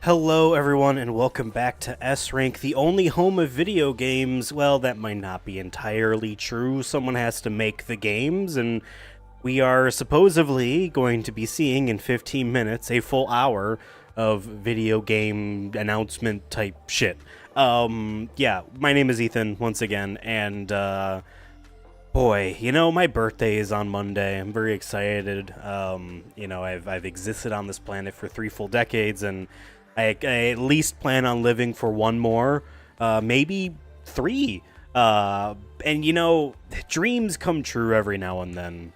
Hello everyone and welcome back to S-Rank, the only home of video games. Well, that might not be entirely true. Someone has to make the games, and we are supposedly going to be seeing in 15 minutes a full hour of video game announcement type shit. Yeah, my name is Ethan once again, and boy, my birthday is on Monday. I'm very excited. I've existed on this planet for 3 full decades, and I at least plan on living for one more, maybe 3. Dreams come true every now and then.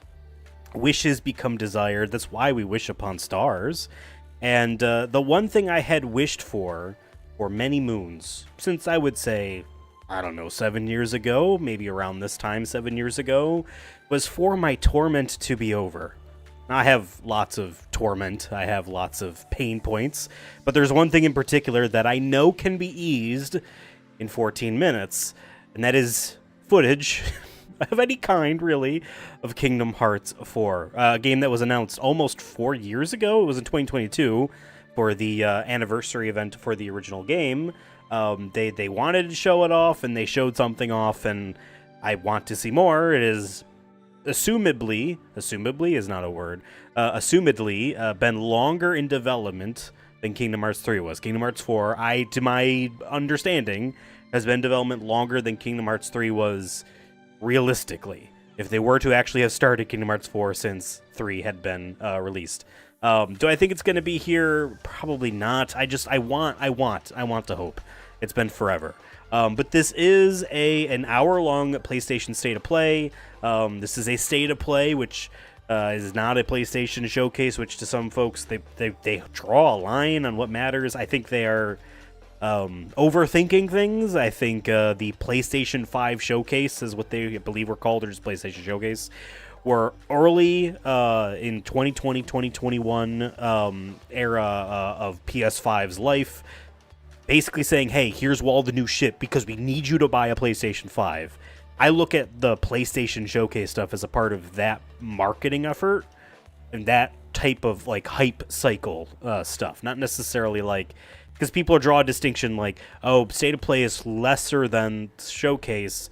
Wishes become desired. That's why we wish upon stars. And the one thing I had wished for many moons, since I would say, I don't know, 7 years ago, maybe around this time 7 years ago, was for my torment to be over. I have lots of torment, I have lots of pain points, but there's one thing in particular that I know can be eased in 14 minutes, and that is footage of any kind, really, of Kingdom Hearts 4, a game that was announced almost 4 years ago. It was in 2022 for the anniversary event for the original game. They wanted to show it off, and they showed something off, and I want to see more. It is assumedly is not a word, assumedly been longer in development than Kingdom Hearts 3 was. Kingdom Hearts 4, to my understanding, has been in development longer than Kingdom Hearts 3 was realistically, if they were to actually have started Kingdom Hearts 4 since 3 had been released. Do I think it's going to be here? Probably not. I want to hope. It's been forever. But this is an hour-long PlayStation State of Play. This is a State of Play, which is not a PlayStation Showcase, which to some folks, they draw a line on what matters. I think they are overthinking things. I think the PlayStation 5 Showcase is what they believe were called, or just PlayStation Showcase, were early in 2020, 2021 era of PS5's life, basically saying, hey, here's all the new shit because we need you to buy a PlayStation 5. I look at the PlayStation Showcase stuff as a part of that marketing effort and that type of like hype cycle stuff, not necessarily like, because people draw a distinction like, oh, State of Play is lesser than Showcase.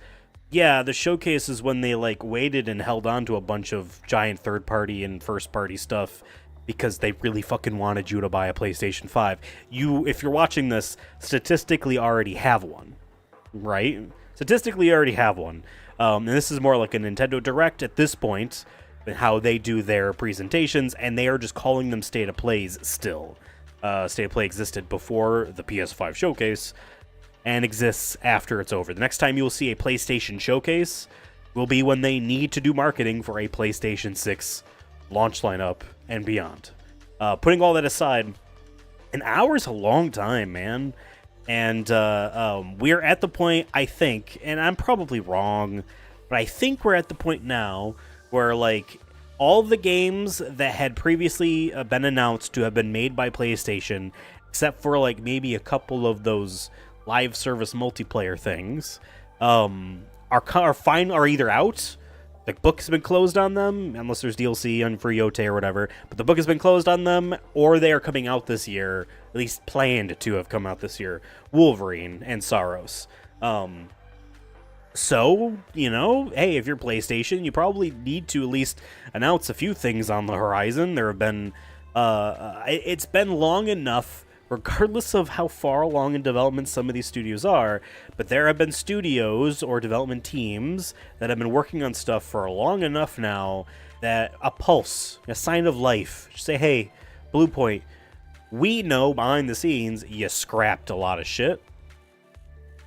Yeah, the Showcase is when they like waited and held on to a bunch of giant third-party and first-party stuff because they really fucking wanted you to buy a PlayStation 5. You, if you're watching this, statistically already have one, right? Statistically you already have one. And this is more like a Nintendo Direct at this point, and how they do their presentations, and they are just calling them State of Plays still. State of Play existed before the PS5 Showcase, and exists after it's over. The next time you will see a PlayStation Showcase will be when they need to do marketing for a PlayStation 6 launch lineup and beyond. Putting all that aside, an hour is a long time, man. And we're at the point, I think, and I'm probably wrong, but I think we're at the point now where, like, all the games that had previously been announced to have been made by PlayStation, except for, like, maybe a couple of those live service multiplayer things, are either out. The book has been closed on them, unless there's DLC on free Yote or whatever, but the book has been closed on them, or they are coming out this year, at least planned to have come out this year. Wolverine and Saros. So, hey, if you're PlayStation, you probably need to at least announce a few things on the horizon. There have been, it's been long enough, regardless of how far along in development some of these studios are, but there have been studios or development teams that have been working on stuff for long enough now that a pulse, a sign of life, just say, hey, Blue Point, we know behind the scenes you scrapped a lot of shit,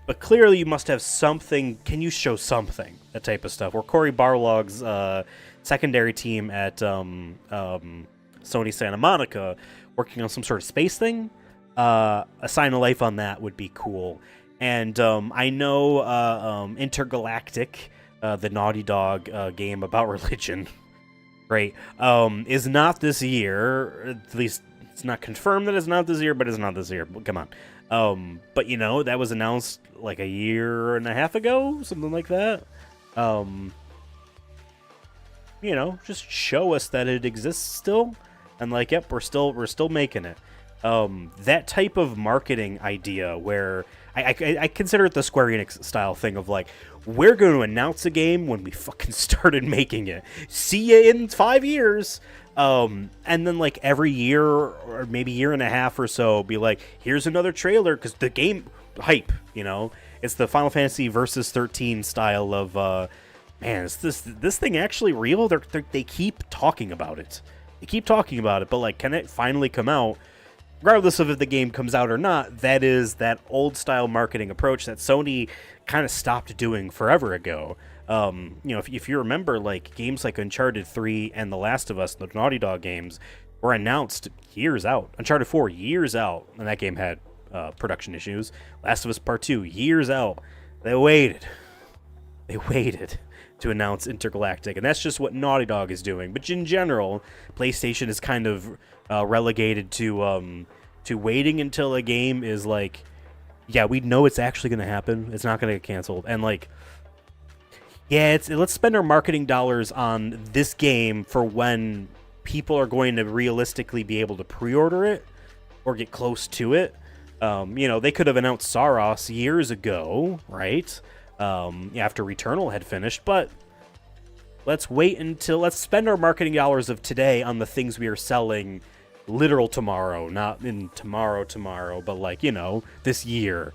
but clearly you must have something. Can you show something? That type of stuff. Or Cory Barlog's secondary team at Sony Santa Monica working on some sort of space thing. A sign of life on that would be cool. And I know Intergalactic, the Naughty Dog game about religion, right, is not this year. At least it's not confirmed that it's not this year, but it's not this year. Come on. But that was announced like a year and a half ago, something like that. Just show us that it exists still, and like, yep, we're still making it. That type of marketing idea where I consider it the Square Enix style thing of like, we're going to announce a game when we fucking started making it. See ya in 5 years. And then like every year or maybe year and a half or so be like, here's another trailer because the game hype, you know, it's the Final Fantasy Versus 13 style of, man, is this thing actually real? They keep talking about it. They keep talking about it, but like, can it finally come out? Regardless of if the game comes out or not, that is that old style marketing approach that Sony kind of stopped doing forever ago. You know, if you remember, like games like Uncharted 3 and The Last of Us, the Naughty Dog games, were announced years out. Uncharted 4 years out, and that game had production issues. Last of Us Part 2 years out. They waited to announce Intergalactic, and that's just what Naughty Dog is doing. But in general, PlayStation is kind of relegated to waiting until a game is like, yeah, we know it's actually going to happen. It's not going to get canceled, and like, yeah, let's spend our marketing dollars on this game for when people are going to realistically be able to pre-order it or get close to it. You know, they could have announced Saros years ago, right? After Returnal had finished, but let's spend our marketing dollars of today on the things we are selling literal tomorrow, not in tomorrow, but like, you know, this year.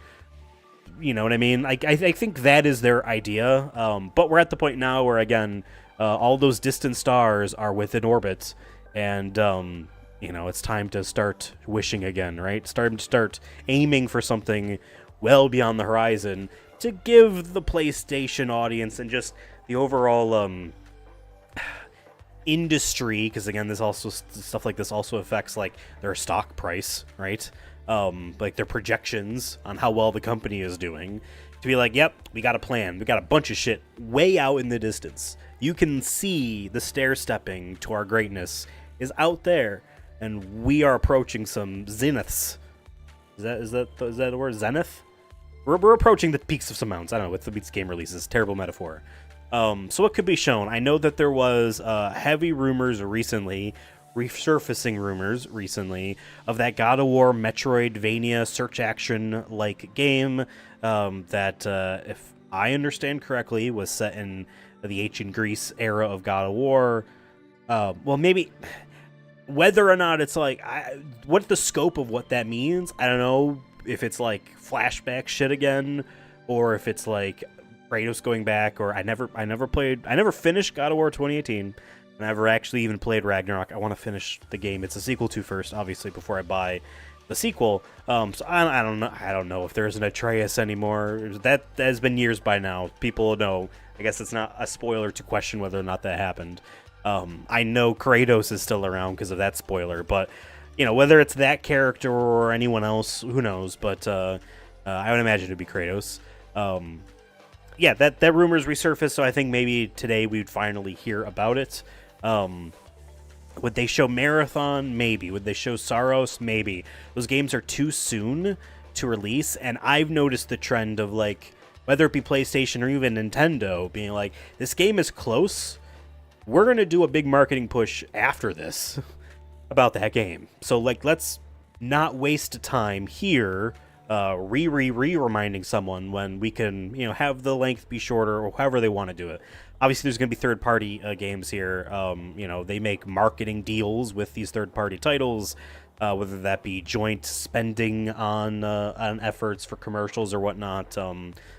You know what I mean? I think that is their idea, but we're at the point now where, again, all those distant stars are within orbit, and, you know, it's time to start wishing again, right? Start aiming for something well beyond the horizon to give the PlayStation audience and just the overall industry, because again, this also stuff like this also affects like their stock price, right? Like their projections on how well the company is doing, to be like, yep, we got a plan, we got a bunch of shit way out in the distance. You can see the stair stepping to our greatness is out there, and we are approaching some zeniths. Is that the word, zenith? We're approaching the peaks of some mountains. I don't know, with the Beats game releases, terrible metaphor. So what could be shown? I know that there was heavy rumors recently, resurfacing rumors recently, of that God of War Metroidvania search action like game that, if I understand correctly, was set in the ancient Greece era of God of War. Well, maybe whether or not it's like, what the scope of what that means, I don't know. If it's like flashback shit again, or if it's like Kratos going back, or I never finished God of War 2018. I never actually even played Ragnarok. I want to finish the game it's a sequel to first, obviously, before I buy the sequel. So I don't know if there's an Atreus anymore. That has been years by now. People know. I guess it's not a spoiler to question whether or not that happened. I know Kratos is still around because of that spoiler, but you know, whether it's that character or anyone else, who knows? But I would imagine it'd be Kratos. Yeah, that rumor's resurfaced, so I think maybe today we'd finally hear about it. Would they show Marathon? Maybe. Would they show Saros? Maybe. Those games are too soon to release, and I've noticed the trend of, like, whether it be PlayStation or even Nintendo, being like, this game is close. We're going to do a big marketing push after this about that game. So, like, let's not waste time here reminding someone when we can, you know, have the length be shorter or however they want to do it. Obviously, there's going to be third-party games here. You know, they make marketing deals with these third-party titles, whether that be joint spending on efforts for commercials or whatnot,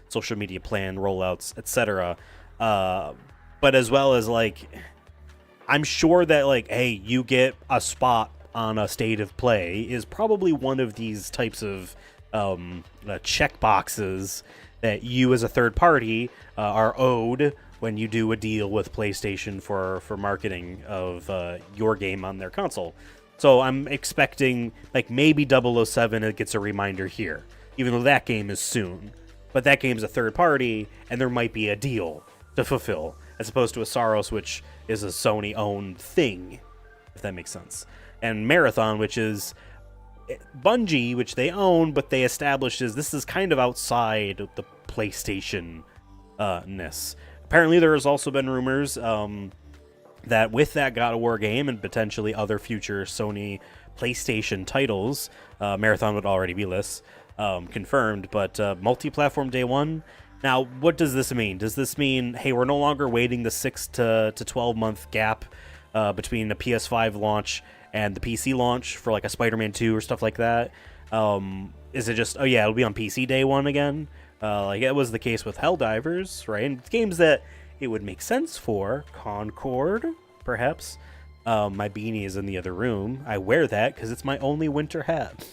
social media plan rollouts, etc. But as well as, like, I'm sure that, like, hey, you get a spot on a state of play is probably one of these types of check boxes that you as a third party are owed when you do a deal with PlayStation for marketing of your game on their console. So I'm expecting, like, maybe 007 it gets a reminder here, even though that game is soon. But that game's a third party, and there might be a deal to fulfill, as opposed to a Saros, which is a Sony-owned thing, if that makes sense. And Marathon, which is Bungie, which they own, but they established as this is kind of outside of the PlayStation-ness. Apparently, there has also been rumors that with that God of War game and potentially other future Sony PlayStation titles. Marathon would already be this confirmed, but multi-platform day one. Now, what does this mean? Does this mean, hey, we're no longer waiting the 6 to 12 month gap between the PS5 launch and the PC launch for like a Spider-Man 2 or stuff like that? Is it just, oh yeah, it'll be on PC day one again? Like it was the case with Helldivers, right? And games that it would make sense for. Concord, perhaps. My beanie is in the other room. I wear that because it's my only winter hat.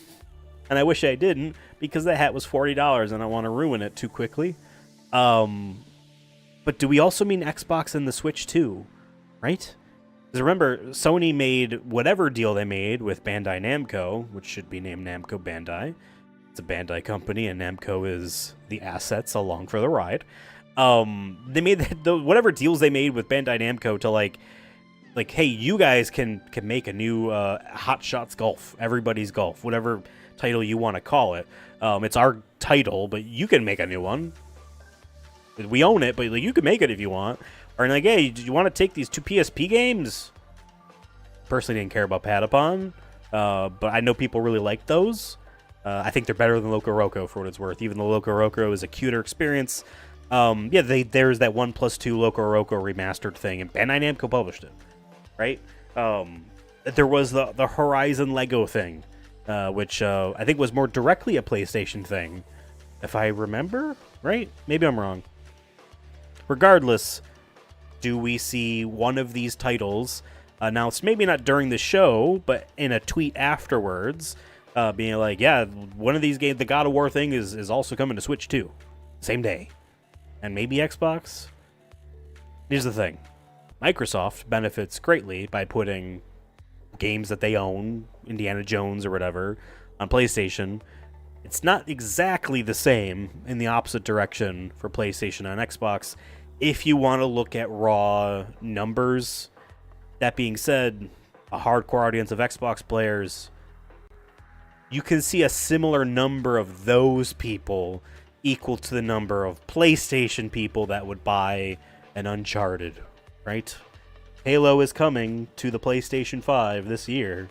And I wish I didn't, because that hat was $40 and I want to ruin it too quickly. But do we also mean Xbox and the Switch too, right? Because remember, Sony made whatever deal they made with Bandai Namco, which should be named Namco Bandai. It's a Bandai company, and Namco is the assets along for the ride. They made whatever deals they made with Bandai Namco to like, hey, you guys can make a new Hot Shots Golf, Everybody's Golf, whatever title you want to call it. It's our title, but you can make a new one. We own it, but like, you can make it if you want. Or like, hey, do you want to take these 2 PSP games? Personally didn't care about Patapon, but I know people really like those. I think they're better than Loco Roco for what it's worth, even though Loco Roco is a cuter experience. Yeah, there's that 1+2 Loco Roco remastered thing, and Bandai Namco published it, right? There was the Horizon Lego thing, which I think was more directly a PlayStation thing, if I remember, right? Maybe I'm wrong. Regardless, do we see one of these titles announced, maybe not during the show, but in a tweet afterwards, being like, yeah, one of these games, the God of War thing is also coming to Switch too, same day. And maybe Xbox? Here's the thing. Microsoft benefits greatly by putting games that they own, Indiana Jones or whatever, on PlayStation. It's not exactly the same in the opposite direction for PlayStation and Xbox if you want to look at raw numbers. That being said, a hardcore audience of Xbox players, you can see a similar number of those people equal to the number of PlayStation people that would buy an Uncharted, right? Halo is coming to the PlayStation 5 this year.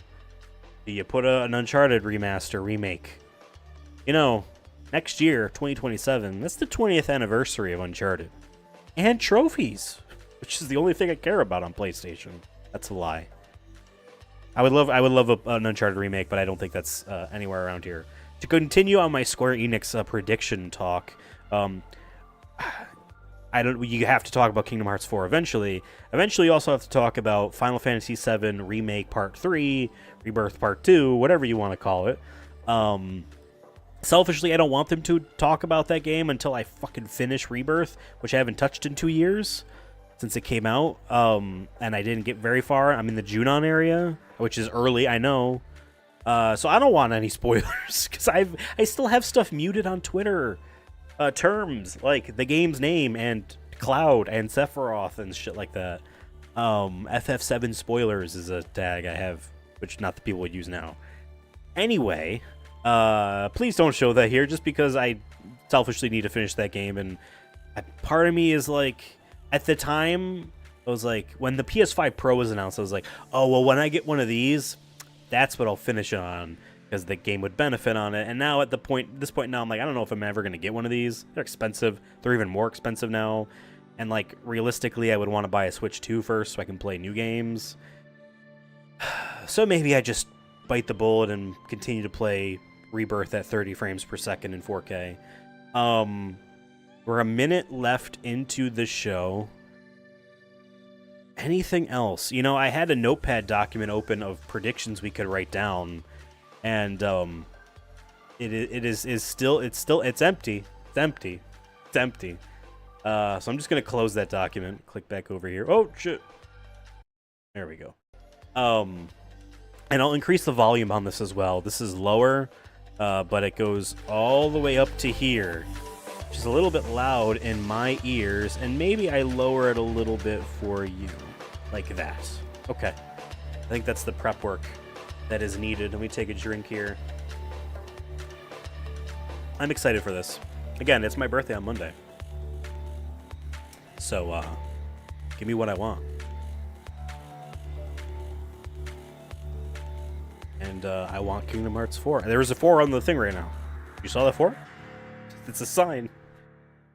You put an Uncharted remake. You know, next year, 2027, that's the 20th anniversary of Uncharted. And trophies, which is the only thing I care about on PlayStation. That's a lie. I would love an Uncharted remake, but I don't think that's anywhere around here. To continue on my Square Enix prediction talk, you have to talk about Kingdom Hearts 4 eventually. Eventually, you also have to talk about Final Fantasy VII Remake Part 3, Rebirth Part 2, whatever you want to call it. Selfishly, I don't want them to talk about that game until I fucking finish Rebirth, which I haven't touched in 2 years since it came out, and I didn't get very far. I'm in the Junon area, which is early, I know. So I don't want any spoilers, because I still have stuff muted on Twitter. Terms like the game's name and Cloud and Sephiroth and shit like that. FF7 spoilers is a tag I have, which not the people would use now. Anyway, please don't show that here, just because I selfishly need to finish that game, and part of me is like, at the time, I was like, when the PS5 Pro was announced, I was like, oh, well, when I get one of these, that's what I'll finish it on, because the game would benefit on it. And now at this point now, I'm like, I don't know if I'm ever going to get one of these. They're expensive. They're even more expensive now. And like, realistically, I would want to buy a Switch 2 first so I can play new games. So maybe I just bite the bullet and continue to play Rebirth at 30 frames per second in 4K. We're a minute left into the show. Anything else? You know, I had a notepad document open of predictions we could write down, and it's empty. It's empty. So I'm just gonna close that document. Click back over here. Oh shit! There we go. And I'll increase the volume on this as well. This is lower, but it goes all the way up to here, which is a little bit loud in my ears, and maybe I lower it a little bit for you, like that. Okay, I think that's the prep work that is needed. Let me take a drink here. I'm excited for this. Again, it's my birthday on Monday, so give me what I want. And I want Kingdom Hearts 4. There was a 4 on the thing right now. You saw that 4? It's a sign.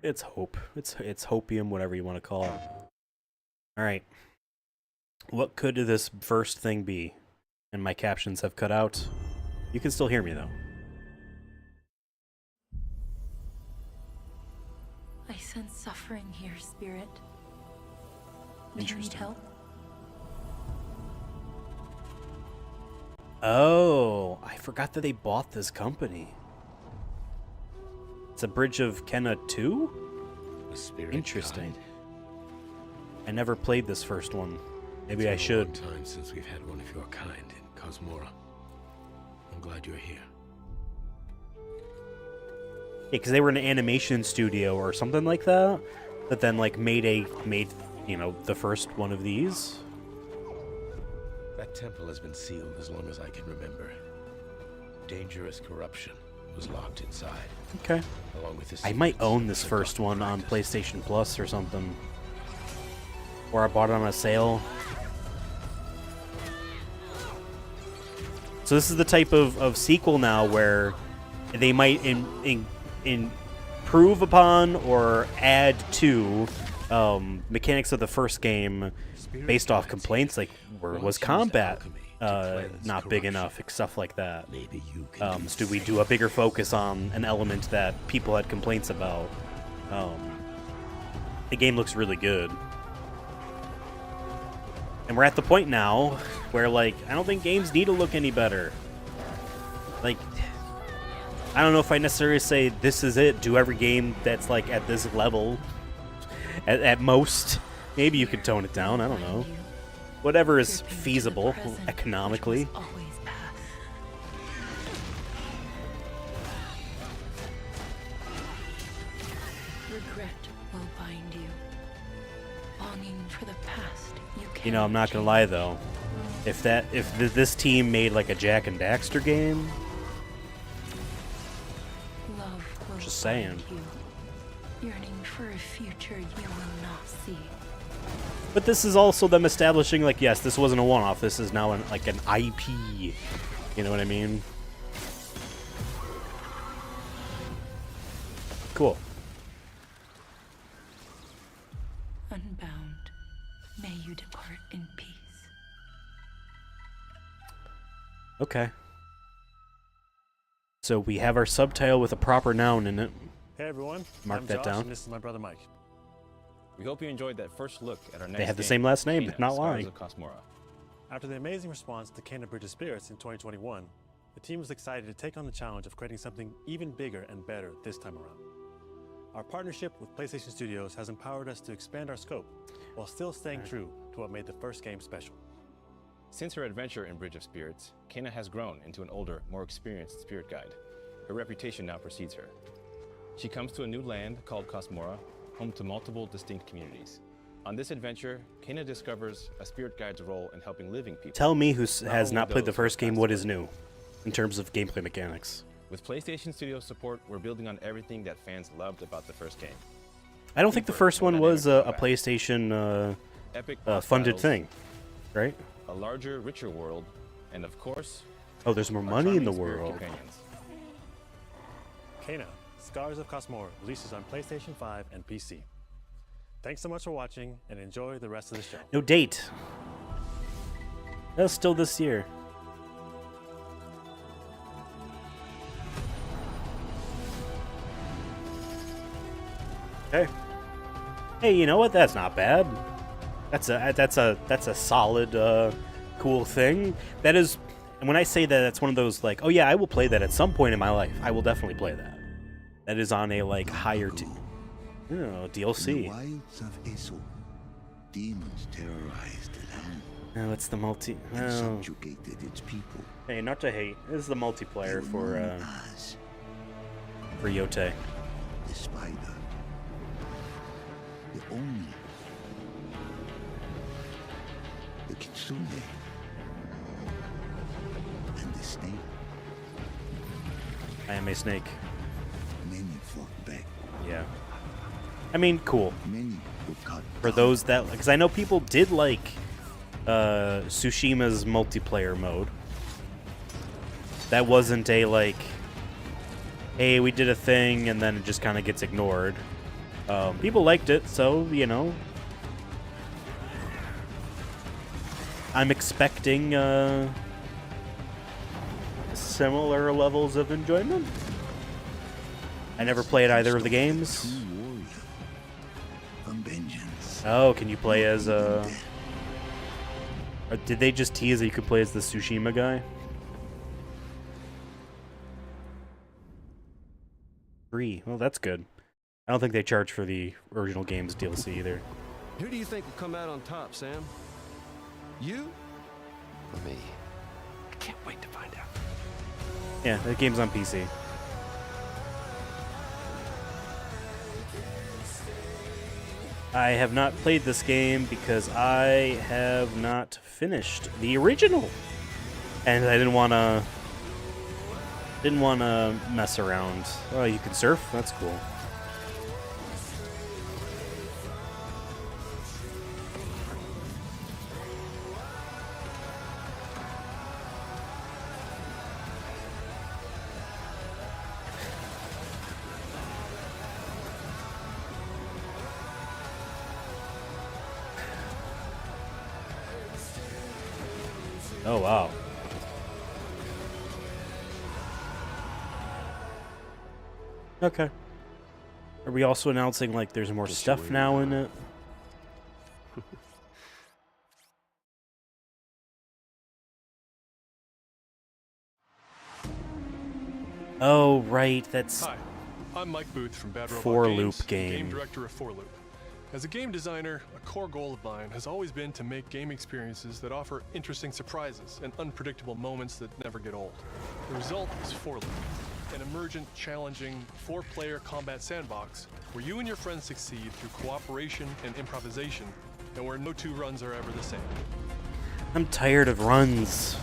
It's hope. It's hopium, whatever you want to call it. All right. What could this first thing be? And my captions have cut out. You can still hear me, though. I sense suffering here, Spirit. Do you need help? Oh, I forgot that they bought this company. It's a Bridge of Kenna 2? A spirit Interesting. guide. I never played this first one. Maybe I It's should. been a long time since we've had one of your kind in Cosmora. I'm glad you're here. Yeah, because they were an animation studio or something like that, that then like made you know, the first one of these. That temple has been sealed as long as I can remember. Dangerous corruption was locked inside. Okay. Along with this, I might own this first one on PlayStation Plus or something. Or I bought it on a sale. So this is the type of sequel now where they might improve upon or add to mechanics of the first game based off complaints like was combat not big enough, stuff like that. So we do a bigger focus on an element that people had complaints about. The game looks really good. And we're at the point now where, like, I don't think games need to look any better. Like, I don't know if I necessarily say this is it, do every game that's, like, at this level. At most. Maybe you could tone it down, I don't know. Whatever is feasible, economically. Regret will bind you. Longing for the past you can't. You know, I'm not gonna lie though. If this team made like a Jack and Daxter game, Love will just saying. bind you, yearning for a future you will not see. But this is also them establishing, like, yes, this wasn't a one-off. This is now like an IP. You know what I mean? Cool. Unbound, may you depart in peace. Okay. So we have our subtitle with a proper noun in it. Hey everyone, Mark I'm that Josh, down. and this is my brother Mike. We hope you enjoyed that first look at our next They have the game, same last name, Kena, not Scars lying. of Cosmora. After the amazing response to Kena Bridge of Spirits in 2021, the team was excited to take on the challenge of creating something even bigger and better this time around. Our partnership with PlayStation Studios has empowered us to expand our scope while still staying true to what made the first game special. Since her adventure in Bridge of Spirits, Kena has grown into an older, more experienced spirit guide. Her reputation now precedes her. She comes to a new land called Cosmora, home to multiple distinct communities. On this adventure, Kena discovers a spirit guide's role in helping living people. Tell me who has only not played the those who first have game passed what away. is new in terms of gameplay mechanics. With PlayStation Studios support, we're building on everything that fans loved about the first game. I don't think the first one was a PlayStation Epic boss funded battles, thing, right? a larger, richer world, and of course, Oh, there's more our money in the charming spirit world. companions. Kena, Scars of Cosmora releases on PlayStation 5 and PC. Thanks so much for watching and enjoy the rest of the show. No date. That's still this year. Okay. Hey, you know what? That's not bad. That's a solid, cool thing. That is, and when I say that, that's one of those like, oh yeah, I will play that at some point in my life. I will definitely play that. That is on a like higher DLC. In the wilds of Eso, demons terrorized the land No, it's the multi. and Oh. subjugated its people. Hey, not to hate. This is the multiplayer for Known as Yote. the spider, the oni, the kitsune, and the snake. I am a snake. Many fought back. Yeah. I mean, cool. Many were cut For down. those that, because I know people did like Tsushima's multiplayer mode. That wasn't a, like, hey, we did a thing, and then it just kind of gets ignored. People liked it, so, you know. I'm expecting similar levels of enjoyment. I never played either of the games. True warrior. From vengeance. Oh, can you play as did they just tease that you could play as the Tsushima guy? Free. Well, that's good. I don't think they charge for the original game's DLC either. Who do you think will come out on top, Sam? You? Or me? I can't wait to find out. Yeah, the game's on PC. I have not played this game because I have not finished the original, and I didn't want to mess around. Oh, you can surf? That's cool. Oh, wow. Okay. Are we also announcing, like, there's more stuff now in it? Oh, right, that's... Hi, I'm Mike Booth from Bad Robot Four Games, Loop game. game director of Four Loop. As a game designer, a core goal of mine has always been to make game experiences that offer interesting surprises and unpredictable moments that never get old. The result is Four Loop, an emergent, challenging, four-player combat sandbox where you and your friends succeed through cooperation and improvisation, and where no two runs are ever the same. I'm tired of runs.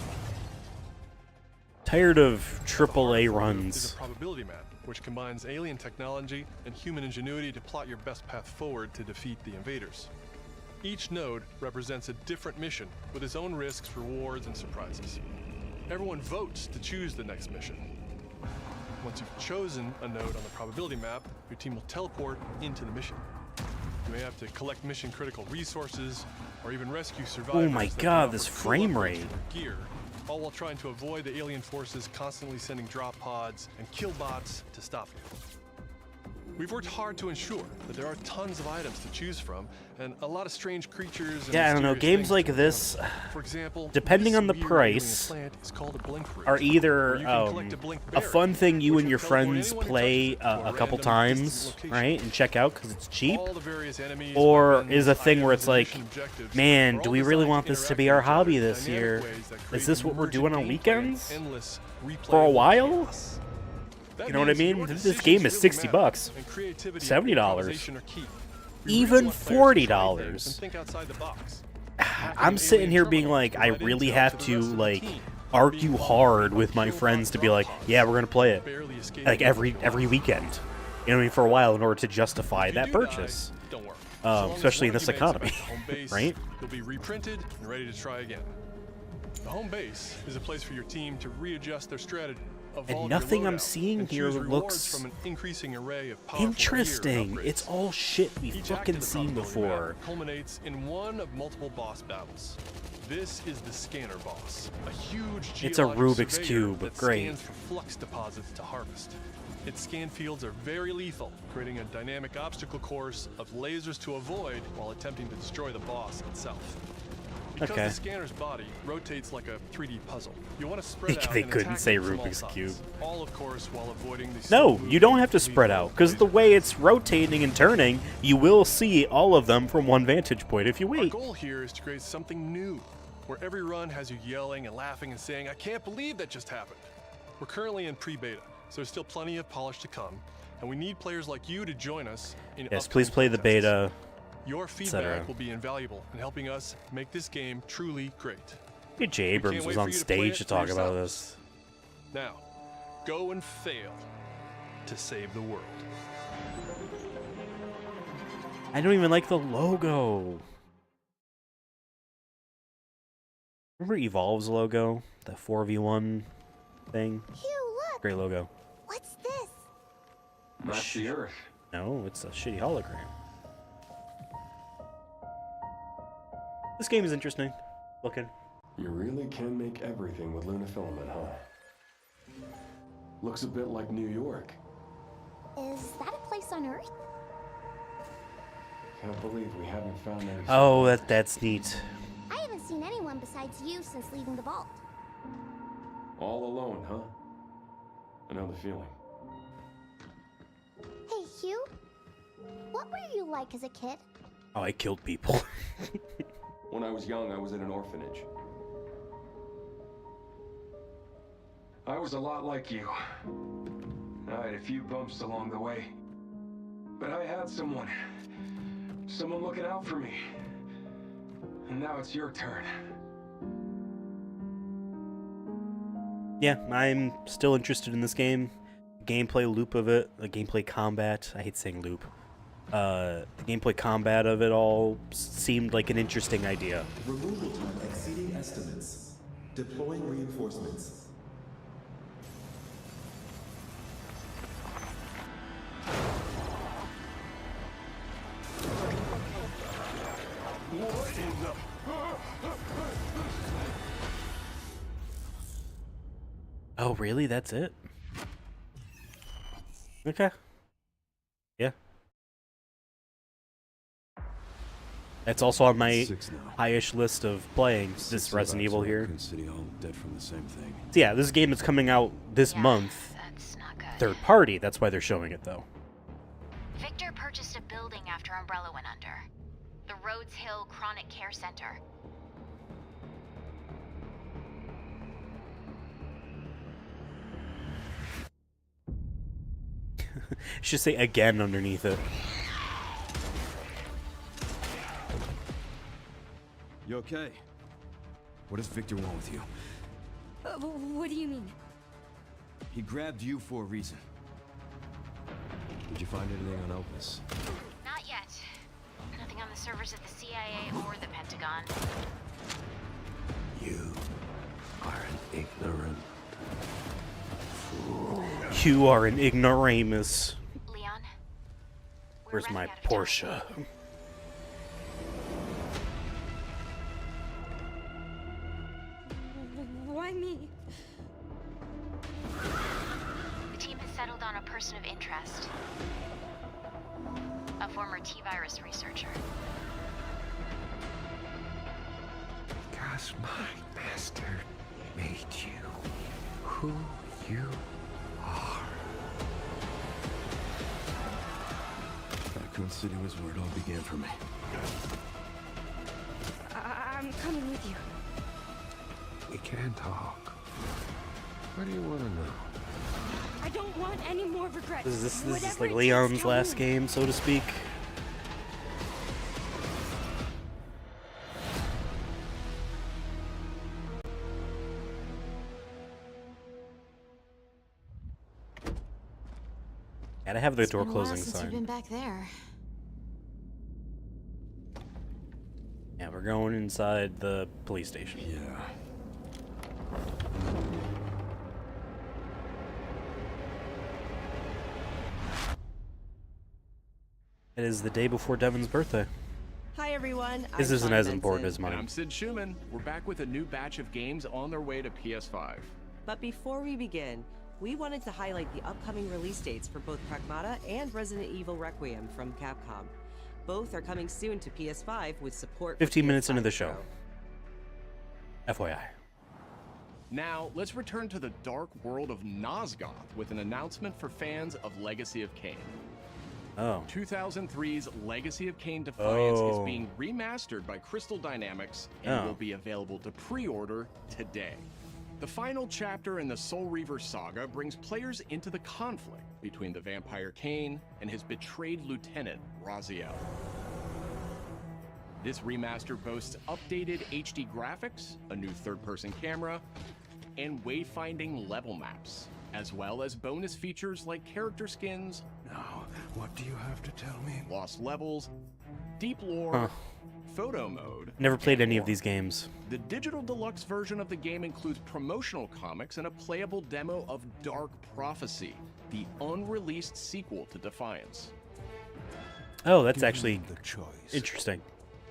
Tired of AAA Is runs. a probability map, which combines alien technology and human ingenuity to plot your best path forward to defeat the invaders. Each node represents a different mission with its own risks, rewards, and surprises. Everyone votes to choose the next mission. Once you've chosen a node on the probability map, your team will teleport into the mission. You may have to collect mission-critical resources, or even rescue survivors. Oh my that god, can this offer frame cool rate. upgrades for gear, all while trying to avoid the alien forces constantly sending drop pods and kill bots to stop you. We've worked hard to ensure that there are tons of items to choose from and a lot of strange creatures and Yeah, I don't know, mysterious games things like to this, remember. For example, depending this on the weird price, alien plant is called a blink root, are either where you can collect a blink a berry, fun thing you which and will your teleport friends anyone who play touches it to a couple random times, distant location. right, and check out because it's cheap, All the various enemies, or weapons, is a thing where items, it's and like, mission objectives man, are do all we really designed want to this to interact be with our each other hobby in this dynamic year? ways that Is create this what we're doing on emergent gameplay and weekends? endless For a replayable while? chaos. That You know what I means mean? your This decisions game is really 60 matter, bucks. and creativity $70. and improvisation are key. We Even really want players to try $40. things and think outside the box. I'm sitting here being like, I really have to, like, argue hard with my friends to be like, yeah, we're gonna play it, like, every weekend. You know what I mean? For a while in order to justify that purchase. Don't worry. So long as Especially in one this of you makes it economy, back to home base, right? You'll be reprinted and ready to try again. The home base is a place for your team to readjust their strategy. evolve your nothing I'm loadout, seeing and here choose rewards looks from an increasing array of powerful gear and interesting. upgrades. It's all shit we've Each act fucking of the seen probability before. map culminates in one of multiple boss battles. This is the scanner boss, a huge It's a geologic Rubik's surveyor Cube. that Great. scans for flux deposits to harvest. Its scan fields are very lethal, creating a dynamic obstacle course of lasers to avoid while attempting to destroy the boss itself. Because Okay. the scanner's body rotates like a 3D puzzle, you want to spread out They and couldn't attack say it from all Rubik's sides. Cube. All, of course, while avoiding the No, slow you don't have to moving, spread out, because the way it's rotating and turning, you will see all of them from one vantage point if you Our wait. goal here is to create something new, where every run has you yelling and laughing and saying, "I can't believe that just happened." We're currently in pre-beta, so there's still plenty of polish to come, and we need players like you to join us in Yes, upcoming please play the contests. beta. Your etc. feedback will be invaluable in helping us make this game truly great. J. We Abrams can't was wait on for you to play stage it to for talk about yourselves. this. Now, go and fail to save the world. I don't even like the logo. Remember Evolve's logo? The 4v1 thing. Hugh, look! Great logo. What's this? That's the Earth. No, it's a shitty hologram. This game is interesting looking. You really can make everything with lunafilament, huh? Looks a bit like New York. Is that a place on Earth? Can't believe we haven't found any. Oh, that's neat. I haven't seen anyone besides you since leaving the vault. All alone, huh? I know the feeling. Hey, Hugh. What were you like as a kid? Oh, I killed people. When I was young, I was in an orphanage. I was a lot like you. I had a few bumps along the way. But I had someone looking out for me. And now it's your turn. Yeah, I'm still interested in this game. Gameplay loop of it, the gameplay combat. I hate saying loop. The gameplay combat of it all seemed like an interesting idea. Removal time exceeding estimates. Deploying reinforcements. What in the... Oh, really? That's it? Okay. Yeah. It's also on my high-ish list of playing this Resident Evil here. City all dead from the same thing. So yeah, this game is coming out this month. That's not good. Third party, that's why they're showing it though. Victor purchased a building after Umbrella went under. The Rhodes Hill Chronic Care Center. Should say again underneath it. You okay? What does Victor want with you? What do you mean? He grabbed you for a reason. Did you find anything on Opus? Not yet. Nothing on the servers of the CIA or the Pentagon. You are an ignorant fool. You are an ignoramus. Leon? Where's my Porsche? Why me? The team has settled on a person of interest. A former T-virus researcher. Because my master made you who you are. Raccoon City was where it all began for me. I'm coming with you. We can talk. What do you want to know? I don't want any more regrets. This is Whatever like it Leon's takes, tell last me. game, so to speak. Gotta have the door closing Since you've been sign. back there. Yeah, we're going inside the police station. Yeah. It is the day before Devin's birthday. Hi everyone. This I'm isn't Sean as important Benson. as mine. I'm Sid Schumann. We're back with a new batch of games on their way to PS5. But before we begin, we wanted to highlight the upcoming release dates for both Pragmata and Resident Evil Requiem from Capcom. Both are coming soon to PS5 with support. 15 for minutes into PS5 the show. Pro. FYI. Now, let's return to the dark world of Nosgoth with an announcement for fans of Legacy of Kain. Oh. 2003's Legacy of Kain Defiance is Oh. being remastered by Crystal Dynamics and Oh. will be available to pre-order today. The final chapter in the Soul Reaver saga brings players into the conflict between the vampire Kain and his betrayed lieutenant, Raziel. This remaster boasts updated HD graphics, a new third-person camera, and wayfinding level maps, as well as bonus features like character skins, Now, what do you have to tell me? lost levels, deep lore, photo mode. Never played any of these games. The digital deluxe version of the game includes promotional comics and a playable demo of Dark Prophecy, the unreleased sequel to Defiance. Oh, that's actually the choice. interesting.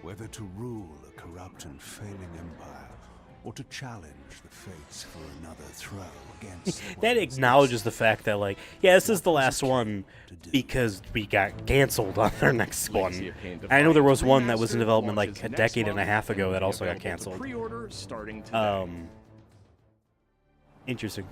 Whether to rule a corrupt and failing empire, or to challenge the fates for another throw against That acknowledges the fact that, like, yeah, this is the last one because we got canceled on our next one. I know there was one that was in development like a decade and a half ago that also got canceled. Pre-order starting today. Interesting.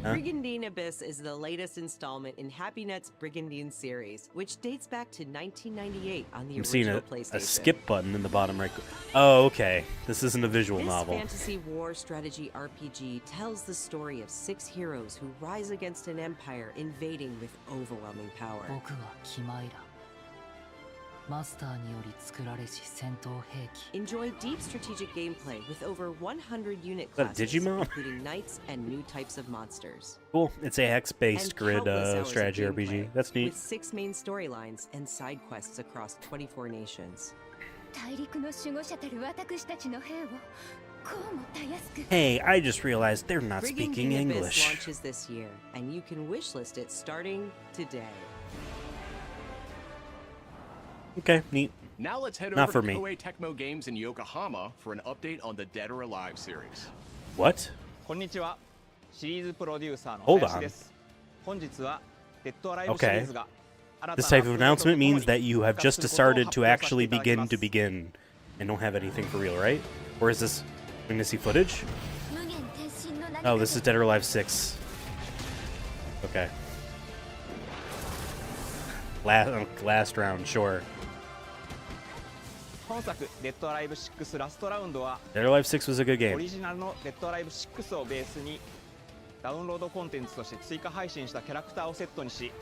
Brigandine Abyss is the latest installment in HappyNet's Brigandine series, which dates back to 1998 on the I'm seeing original a PlayStation. skip button in the bottom right. Oh, okay. This isn't a visual This novel. fantasy war strategy RPG tells the story of 6 heroes who rise against an empire invading with overwhelming power. 僕はキマイラ。マスターにより作られし戦闘兵器。 Enjoy deep strategic gameplay with over 100 unit Is that classes, Digimon? including knights and new types of monsters. Cool. It's a hex-based And grid countless hours of strategy gameplay, RPG. That's neat. With 6 main storylines and side quests across 24 nations. 大陸の守護者たる私たちの兵をこうもたやすく。 Hey, I just realized they're not speaking Brigandine Abyss English. launches this year, and you can wishlist it starting today. Okay, neat. Now let's head Not over for to me. Koei Tecmo Games in Yokohama for an update on the Dead or Alive series. What? こんにちは。シリーズプロデューサーの Hold 林 on. です。本日はデッドアライブシリ Okay. ーズが This type of announcement means that you have just started to actually begin to begin and don't have anything for real, right? Or is this Missy footage? Oh, this is Dead or Alive 6. Okay. Last round, sure. 本作デッドアライブ6ラストラウンドは Dead or Alive 6 was a good オリ game. ジナルのデッドアライブ6をベースにダウンロードコンテンツとして追加配信したキャラクターをセットにし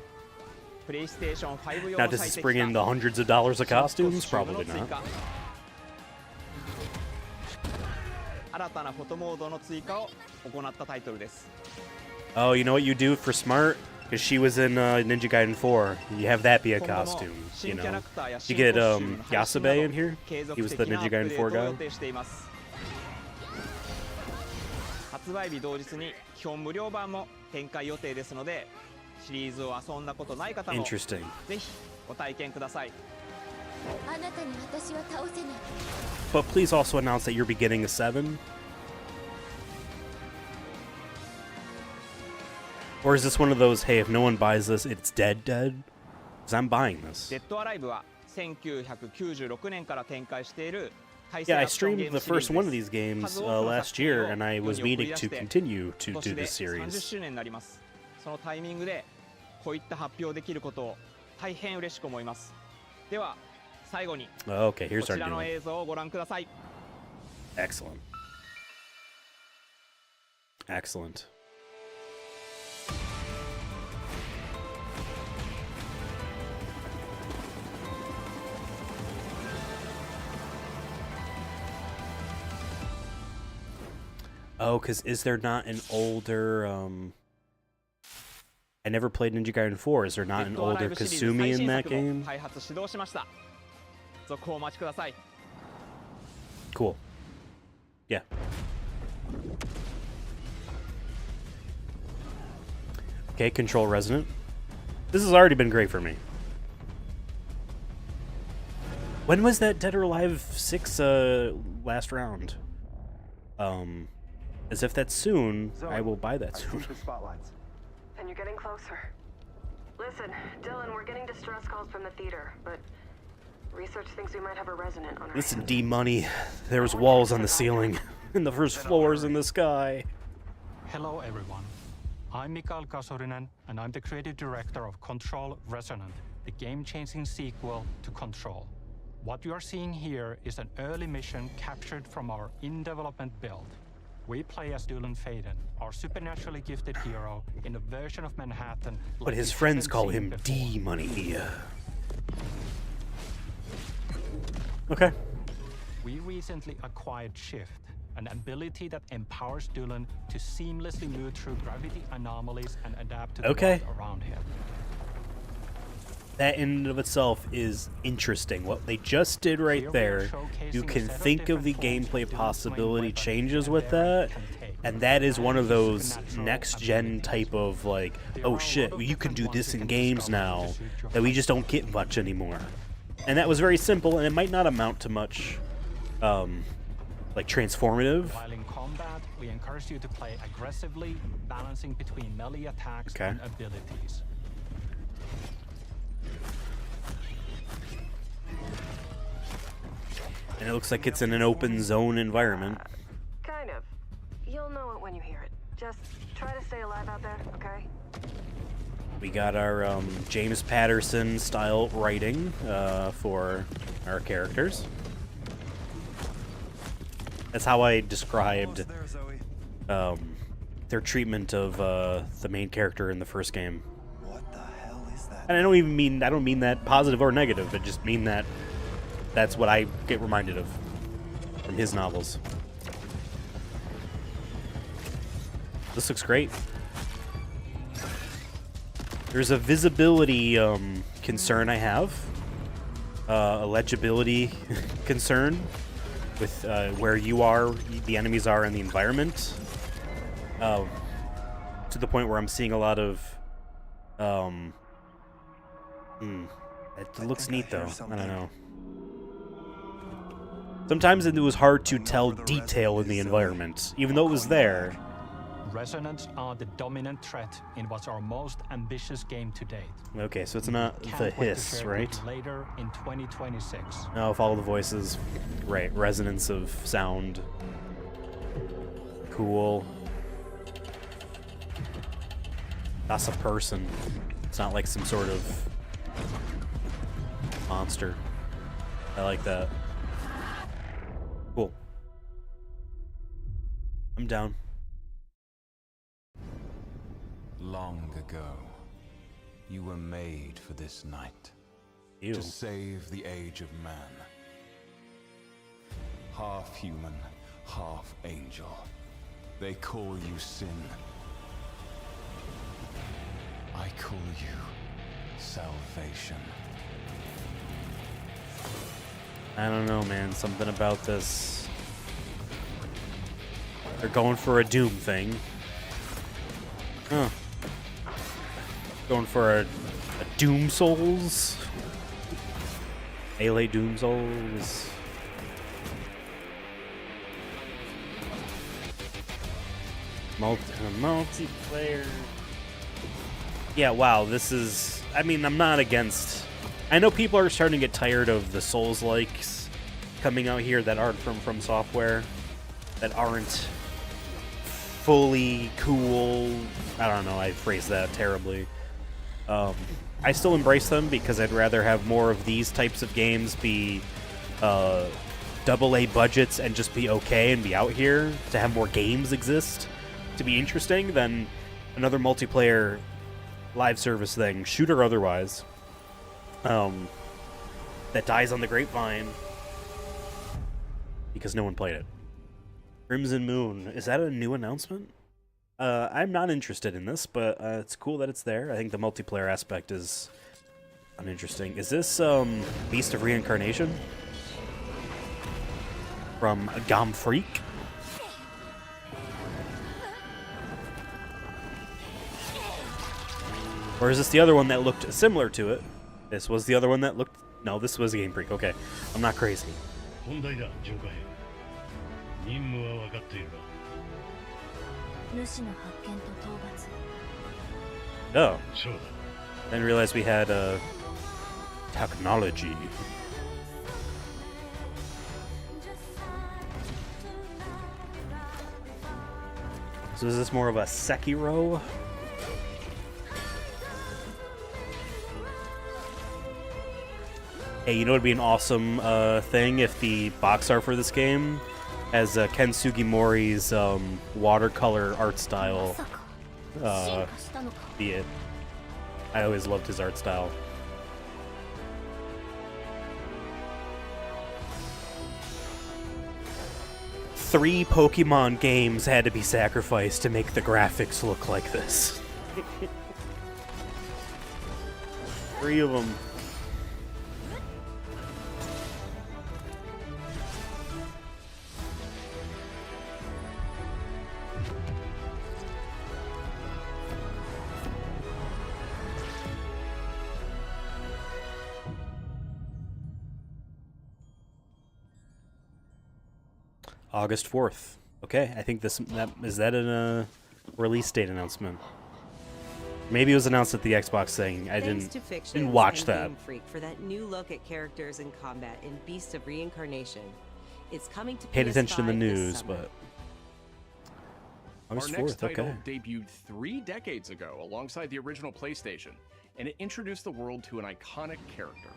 プレイステーション5用 Now, の does 最 this 適 bring in the hundreds of dollars of costumes? Probably 追 not. 加新たなフォトモードの追加を行ったタイトルです。 Oh, you know what you do for Smart? Because she was in Ninja Gaiden 4. You have that be a costume, you know. You get Yasube in here? He was the Ninja Gaiden 4 guy. 発売日同日に基本無料版も展開予定ですので、シリーズを遊んだことない方もぜ Interesting. ひご体験ください。あなたに私は倒せない。 But please also announce that you're beginning a 7. Or is this one of those, hey, if no one buys this, it's dead? Because I'm buying this. デッドアライブは1996年から展開している Yeah, I streamed the first one of these games last year, and I was meaning to continue to do this 30 series. 周年になります。そのタイミングでこういった発表できることを大変嬉しく思います。では最後に Okay, here's こ our ちら new の one. 映像をご覧ください。 Excellent. Excellent. Oh, because is there not an older, I never played Ninja Gaiden 4. Is there not an older Kasumi in that game? 開発始動しました。続報お待ちください。 Cool. Yeah. Okay, Control Resonant. This has already been great for me. When was that Dead or Alive 6 last round? As if that's soon, I will buy that soon. And you're getting closer. Listen, Dylan, we're getting distress calls from the theater, but research thinks we might have a resonant on our Listen, D-Money, there's walls on the ceiling, and the first floor's in the sky. Hello, everyone. I'm Mikael Kasurinen, and I'm the creative director of Control Resonant, the game-changing sequel to Control. What you are seeing here is an early mission captured from our in-development build. We play as Dylan Faden, our supernaturally gifted hero, in a version of Manhattan. But his friends call him D-Money. Okay. We recently acquired Shift, an ability that empowers Dylan to seamlessly move through gravity anomalies and adapt to the world around him. that in and of itself is interesting. What they just did right there, you can think of the gameplay possibility changes with that, and that is one of those next-gen type of, like, oh shit, you can do this in games now, that we just don't get much anymore. And that was very simple, and it might not amount to much, like, transformative. While in combat, we encourage you to play aggressively, balancing between melee attacks Okay. and abilities. And it looks like it's in an open zone environment. Kind of. You'll know it when you hear it. Just try to stay alive out there, okay? We got our James Patterson style writing for our characters. That's how I described their treatment of the main character in the first game. What the hell is that? And I don't mean that positive or negative. I just mean that that's what I get reminded of from his novels. This looks great. There's a visibility concern I have, a legibility concern with where you are, the enemies are in the environment, to the point where I'm seeing a lot of. It looks neat though. I don't know. Sometimes it was hard to tell detail in the environment, even though it was there. Resonance are the dominant threat in what's our most ambitious game to date. Okay, so it's not Can't the wait to hiss, share it right? with you later in 2026. No, follow the voices. Right, resonance of sound. Cool. That's a person. It's not like some sort of monster. I like that. Cool. I'm down. Long ago, you were made for this night. Ew. To save the age of man. Half human, half angel. They call you sin. I call you salvation. I don't know, man. Something about this. They're going for a Doom thing. Huh. Going for a Doom Souls? Melee Doom Souls? Multiplayer. Yeah, wow, this is... I mean, I'm not against... I know people are starting to get tired of the Souls-likes coming out here that aren't from Software, that aren't fully cool. I don't know, I phrased that terribly. I still embrace them because I'd rather have more of these types of games be AA budgets and just be okay and be out here, to have more games exist to be interesting than another multiplayer live service thing, shooter or otherwise, that dies on the grapevine because no one played it. Crimson Moon, is that a new announcement? I'm not interested in this, but it's cool that it's there. I think the multiplayer aspect is uninteresting. Is this Beast of Reincarnation from Gom Freak? Or is this the other one that looked similar to it? This was the other one that looked... No, this was Game Freak. Okay, I'm not crazy. Oh. Didn't realize we had technology. So is this more of a Sekiro? Hey, you know what would be an awesome thing if the box art for this game has Ken Sugimori's watercolor art style be it. I always loved his art style. Three Pokemon games had to be sacrificed to make the graphics look like this. 3 of them. August 4th. Okay, I think is that a release date announcement? Maybe it was announced at the Xbox thing. I Thanks didn't to Fictions didn't watch and that. Game Freak for that new look at characters in combat in Beast of Reincarnation. It's coming to Paid PS5 attention to the this news, summer. but Our August next 4th, title okay. debuted 3 decades ago alongside the original PlayStation, and it introduced the world to an iconic character.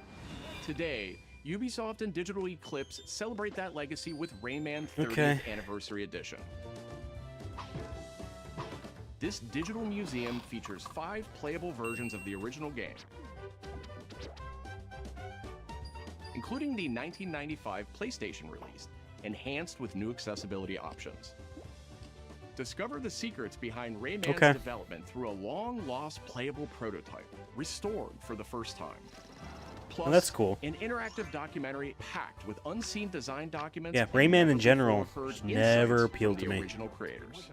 Today, Ubisoft and Digital Eclipse celebrate that legacy with Rayman 30th Okay. Anniversary Edition. This digital museum features 5 playable versions of the original game, including the 1995 PlayStation release, enhanced with new accessibility options. Discover the secrets behind Rayman's Okay. development through a long-lost playable prototype, restored for the first time. Plus, that's cool. an interactive documentary packed with unseen design documents. Yeah, and Rayman in never general before heard never insights appealed from to the me. original creators.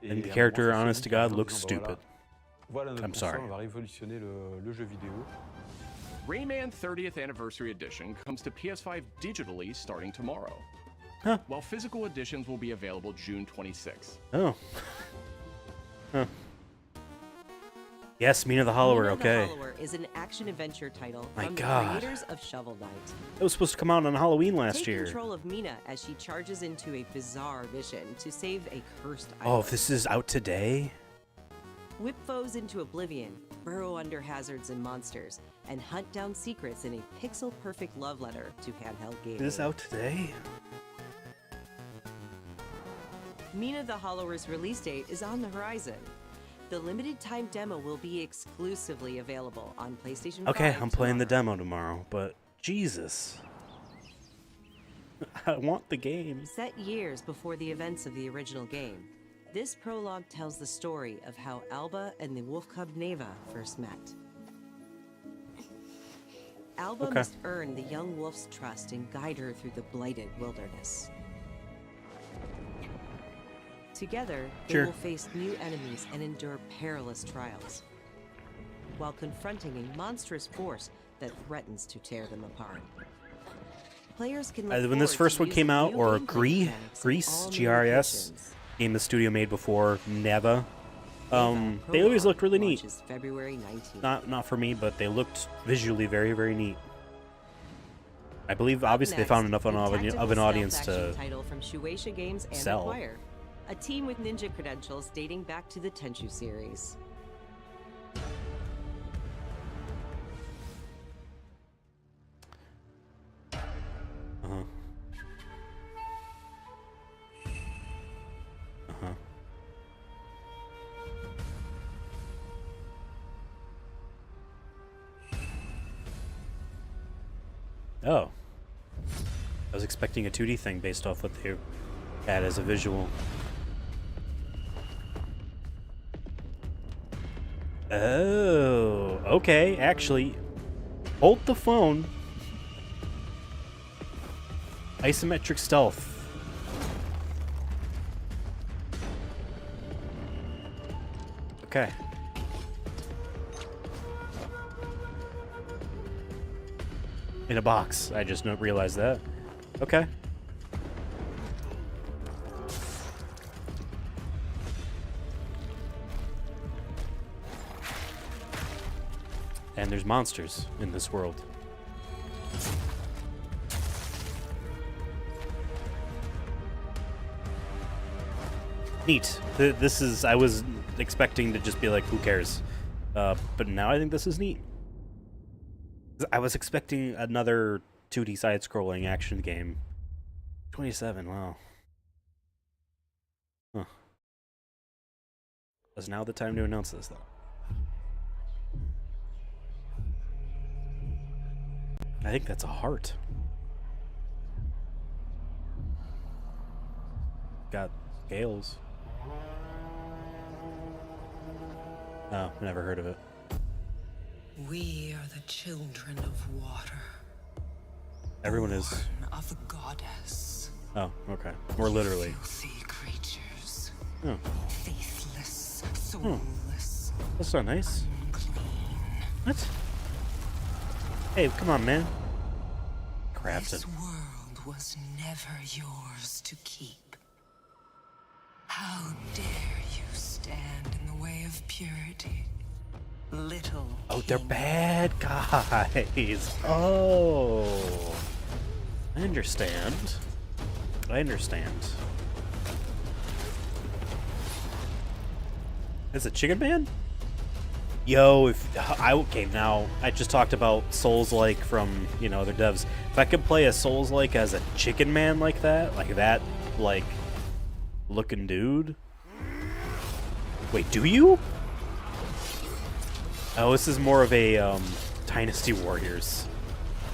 And the character, honest to God, looks stupid. Voilà, notre I'm sorry. console, on va révolutionner le jeu vidéo. Rayman 30th Anniversary Edition comes to PS5 digitally starting tomorrow. Huh. While physical editions will be available June 26th. Oh. Huh. Yes, Mina the Hollower, Mina okay. the Hollower is an action-adventure title My from God. the creators of Shovel Knight. It was supposed to come out on Halloween last Take year. control of Mina as she charges into a bizarre mission to save a cursed Oh, island. if this is out today? Whip foes into oblivion, burrow under hazards and monsters, and hunt down secrets in a pixel-perfect love letter to handheld gaming. Is this out today? Mina the Hollower's release date is on the horizon. The limited-time demo will be exclusively available on PlayStation 5 Okay, I'm playing the tomorrow. demo tomorrow, but Jesus. I want the game. Set years before the events of the original game, this prologue tells the story of how Alba and the wolf cub Neva first met. Alba Okay. must earn the young wolf's trust and guide her through the blighted wilderness. Together, they Sure. will face new enemies and endure perilous trials, while confronting a monstrous force that threatens to tear them apart. Players can look When this forward first to one came using out, new or gameplay mechanics in Grease, all new GRS, locations. game the studio made before, Neva. They always looked really neat. Launches February 19th. Not for me, but they looked visually very, very neat. I believe, obviously, they found enough of an audience to title from Shueisha Games and sell. Acquire, a team with ninja credentials dating back to the Tenchu series. Uh-huh. Uh-huh. Oh. I was expecting a 2D thing based off what they had as a visual. Oh, okay. Actually, hold the phone. Isometric stealth. Okay. In a box. I just not realized that. Okay. And there's monsters in this world. Neat. This is... I was expecting to just be like, who cares? But now I think this is neat. I was expecting another 2D side-scrolling action game. 27, wow. Huh. Is now the time to announce this, though? I think that's a heart. Got scales. Oh, never heard of it. We are the children of water. Everyone is. Born of the goddess. Oh, okay. More literally. Filthy creatures. Oh. Faithless, soulless. That's not nice. What? Hey, come on, man. Crafted. This world was never yours to keep. How dare you stand in the way of purity? Little. Oh, they're bad guys. Oh. I understand. I understand. Is it Chicken Man? Yo, okay, now I just talked about Souls-like from, you know, other devs. If I could play a Souls-like as a Chicken Man like that, looking dude. Wait, do you? Oh, this is more of a Dynasty Warriors.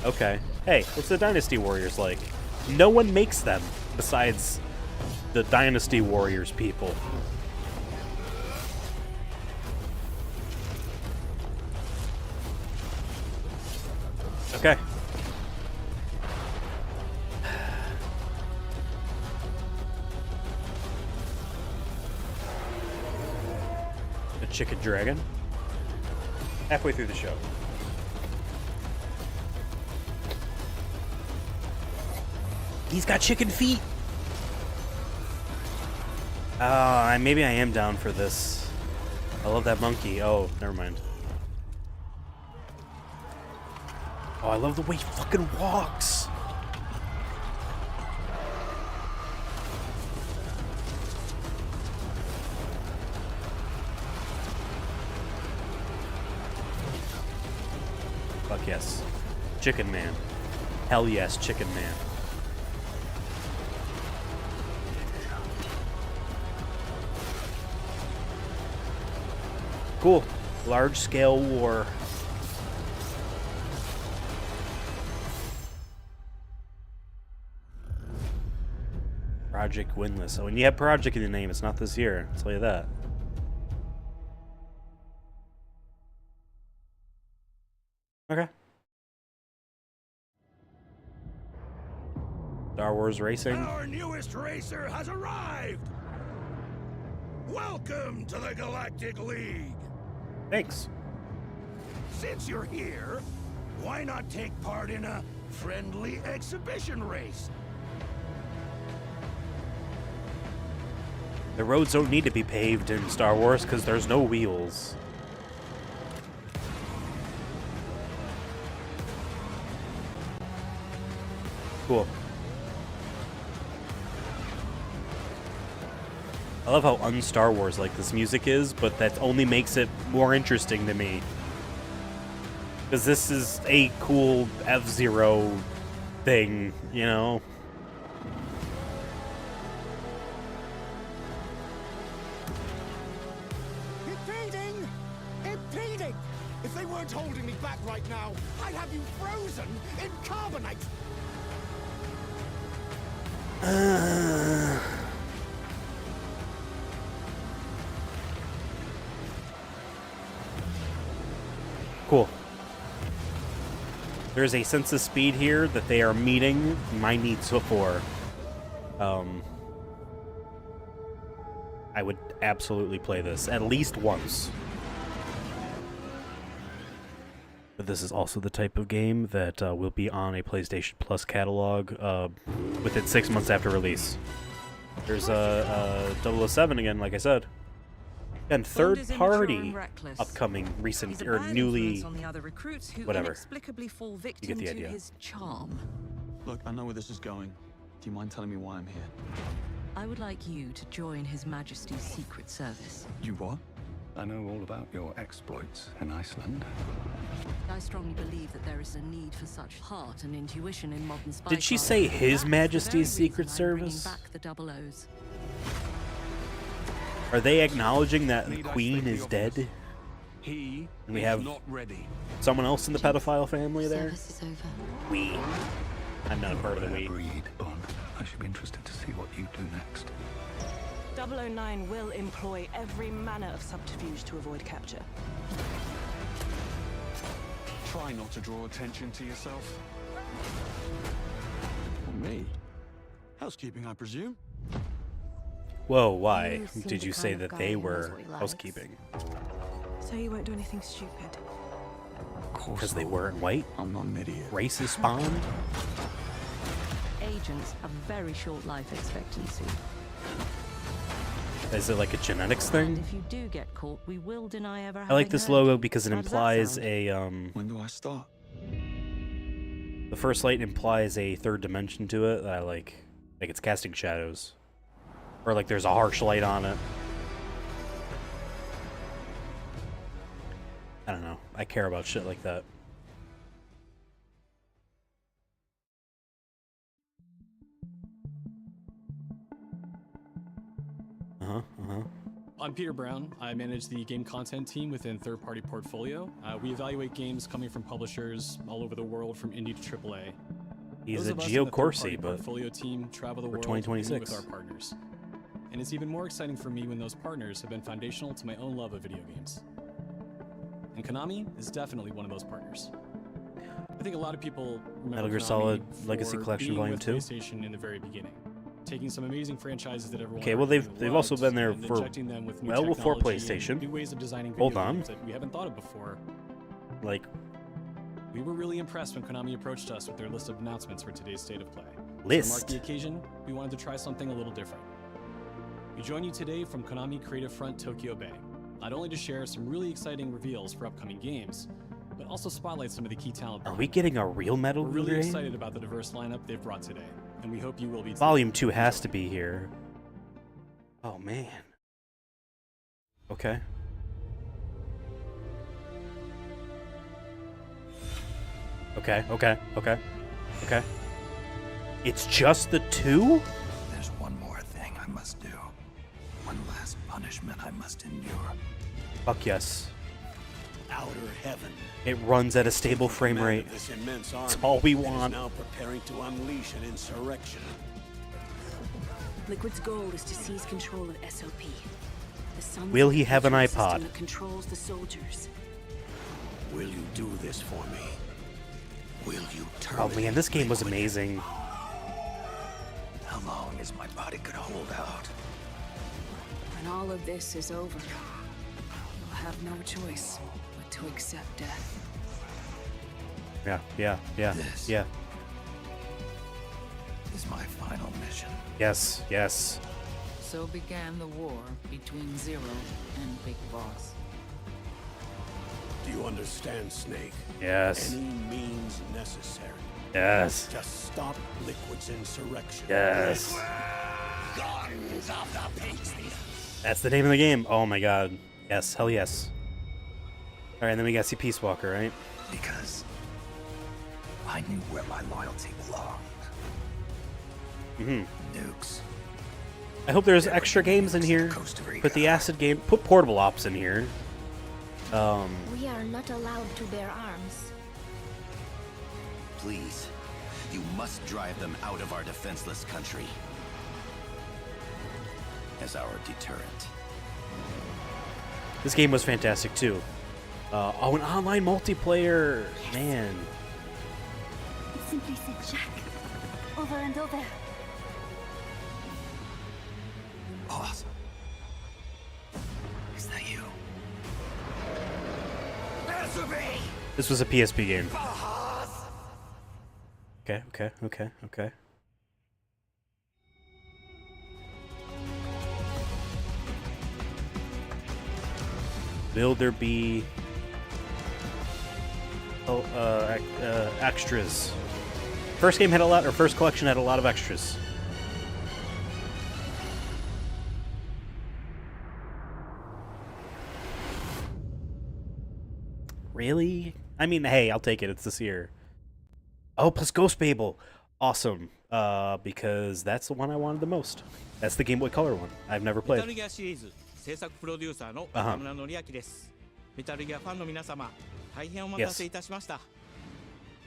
Okay. Hey, what's the Dynasty Warriors like? No one makes them besides the Dynasty Warriors people. Okay. A chicken dragon. Halfway through the show. He's got chicken feet. Maybe I am down for this. I love that monkey. Oh, never mind. Oh, I love the way he fucking walks. Fuck yes. Chicken Man. Hell yes, Chicken Man. Cool. Large-scale war. Project Winless. So when you have Project in the name, it's not this year. I'll tell you that. Okay. Star Wars Racing. Our newest racer has arrived! Welcome to the Galactic League! Thanks. Since you're here, why not take part in a friendly exhibition race? The roads don't need to be paved in Star Wars because there's no wheels. Cool. I love how un-Star Wars like this music is, but that only makes it more interesting to me. Because this is a cool F-Zero thing, you know? Impeding! Impeding! If they weren't holding me back right now, I'd have you frozen in carbonite! Cool. There's a sense of speed here that they are meeting my needs for. I would absolutely play this at least once. But this is also the type of game that will be on a PlayStation Plus catalog within 6 months after release. There's 007 again, like I said. And third party upcoming recent or newly on the other recruits who whatever. inexplicably fall You victim get the to idea. his charm. Look, I know where this is going. Do you mind telling me why I'm here? I would like you to join His Majesty's Secret Service. You what? I know all about your exploits in Iceland. I strongly believe that there is a need for such heart and intuition in modern spy. Did she say His Majesty's Secret Service? Back the double O's. Are they acknowledging that the Queen is dead? He And we is have not ready. someone else in the pedophile family there? Service is over. We. I'm not a part of the we. Agreed, Bond. I should be interested to see what you do next. 009 will employ every manner of subterfuge to avoid capture. Try not to draw attention to yourself. Me? Housekeeping, I presume? Whoa, why You seem did the you say kind of that guy they who knows were what he likes. housekeeping? So you won't do anything stupid. Because they weren't white? I'm not an idiot. Racist spawn? Agents have very short life expectancy. Is it like a genetics thing? If you do get caught, we will deny ever I like having this hurt logo you. because it How does that implies sound? a When do I start? the first light implies a third dimension to it that I like it's casting shadows. Or like there's a harsh light on it. I don't know. I care about shit like that. I'm Peter Brown. I manage the game content team within Third Party Portfolio. We evaluate games coming from publishers all over the world, from indie to AAA. He's Those a of us in Geo the Corsi, third-party but portfolio team travel the for world 2026. with our partners. And it's even more exciting for me when those partners have been foundational to my own love of video games. And Konami is definitely one of those partners. I think a lot of people remember Metal Gear Konami Solid for Legacy Collection being Volume with 2. PlayStation in the very beginning, taking some amazing franchises that everyone Okay, well already they've also loved been there and for injecting them with new well before technology and PlayStation. new ways of designing video Hold on. games that we haven't thought of before. Like We were really impressed when Konami approached us with their list of announcements for today's State of Play. List? To mark the occasion, we wanted to try something a little different. We join you today from Konami Creative Front Tokyo Bay, not only to share some really exciting reveals for upcoming games, but also spotlight some of the key talent. Are we getting a real Metal We're Gear really game? excited about the diverse lineup they've brought today, and we hope you will be too. Volume 2 has to be here. Oh man. Okay. Okay. It's just the two? There's one more thing I must do. One last punishment I must endure. Fuck yes. Outer heaven. It runs at a stable frame rate. This immense army It's all we that is want. now preparing to unleash an insurrection. Liquid's goal is to seize control of SOP. The Sun's Will he have an control iPod? system that controls the soldiers. Will you do this for me? Will you Oh man, this game was amazing. How long is my body gonna hold out? When all of this is over, you'll have no choice but to accept death. Yeah. This is my final mission. Yes. So began the war between Zero and Big Boss. Do you understand, Snake? Yes. Any means necessary. Yes. Just stop Liquid's insurrection. Yes. Guns of the Patriot. That's the name of the game. Oh my god. Yes, hell yes. Alright, and then we got to see Peace Walker, right? Because I knew where my loyalty belonged. Nukes. I hope there's extra games in here. Put the acid game. Put portable ops in here. We are not allowed to bear arms. Please, you must drive them out of our defenseless country as our deterrent. This game was fantastic too. An online multiplayer, man. It simply said Jack. Over and over. Boss. Is that you? This was a PSP game. Okay. Will there be extras? First game had a lot, or first collection had a lot of extras. Really? I mean, hey, I'll take it. It's this year. Oh, plus Ghost Babel. Awesome. Because that's the one I wanted the most. That's the Game Boy Color one. I've never メタ played. ルギアシリーズ制作プロデューサーの中村則明です。メタルギアファンの皆様、大変お待たせいたしました。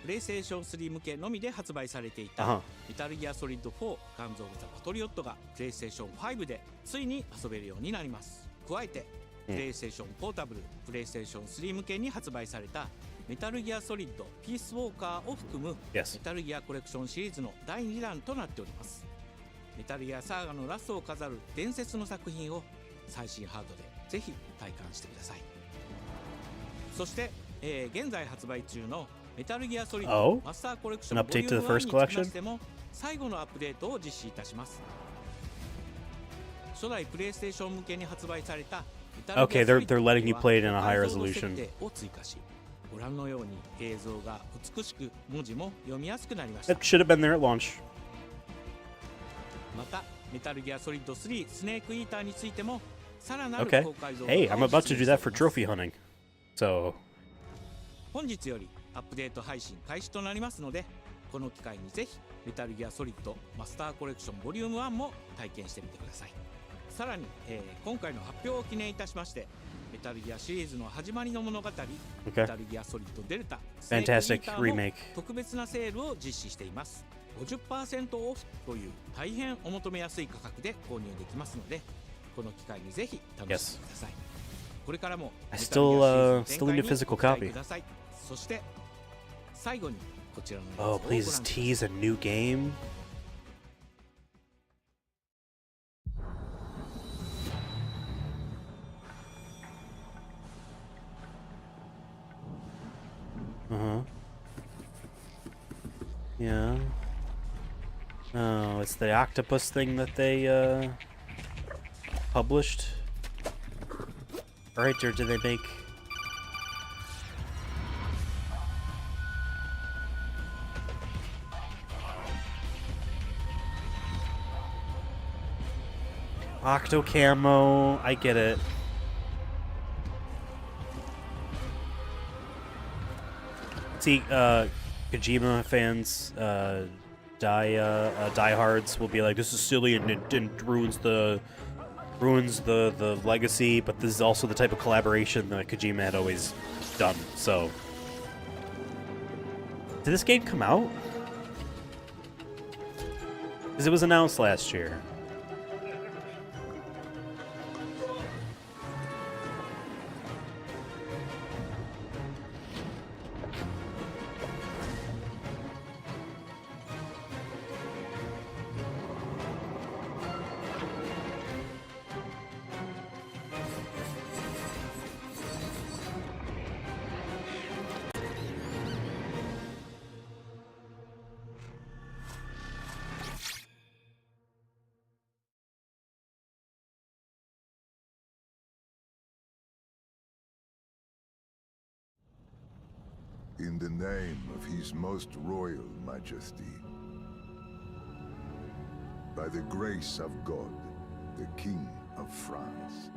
プレイステーション3向けのみで発売されていたメタルギアソリッド4ガンズ・オブ・ザ・パトリオットがプレイステーション5でついに遊べるようになります。加えて、プレイステーションポータブル、プレイステーション3向けに発売されたメタルギアソリッドピースウォーカーを含むメタルギアコレクションシリーズの第2弾となっております。メタルギアサーガのラストを飾る伝説の作品を最新ハードでぜひ体感してください。そして、現在発売中のメタルギアソリッドマスターコレクションボリューム1につきましても最後のアップデートを実施いたします。初代プレイステーション向けに発売されたメタルギアソリッド they're letting you play it in a high 解像度 resolution. 設定を追加し、ご覧のように映像が美しく文字も読みやすくなりました。 It should have been there at launch. またメタルギアソリッド3スネークイーターについてもさらなる Okay. 高解像度 Hey, 化 I'm を about to 実 do 現 that for してい trophy ます。 hunting. So 本日よりアップデート配信開始となりますので、この機会にぜひメタルギアソリッドマスターコレクションボリューム1も体験してみてください。さらに、今回の発表を記念いたしましてメタルギアシリーズの始まりの物語、メタルギアソリッドデルタスネークイーターの特別なセールを実施しています。 50% オフという大変お求めやすい価格で購入できますので、この機会にぜひ楽しんでください。これからも I メタルギアシリーズ still の need a 展開に physical ご期待 copy. ください。そして最後にこちらのやつを Oh, ご覧く please ださい。 tease a new game. Yeah. Oh, it's the octopus thing that they published. Right, or did they make? Octo camo, I get it. See, Kojima fans, diehards will be like, "This is silly and it ruins the legacy." But this is also the type of collaboration that Kojima had always done. So, did this game come out? Because it was announced last year. In the name of His Most Royal Majesty, by the grace of God, the King of France.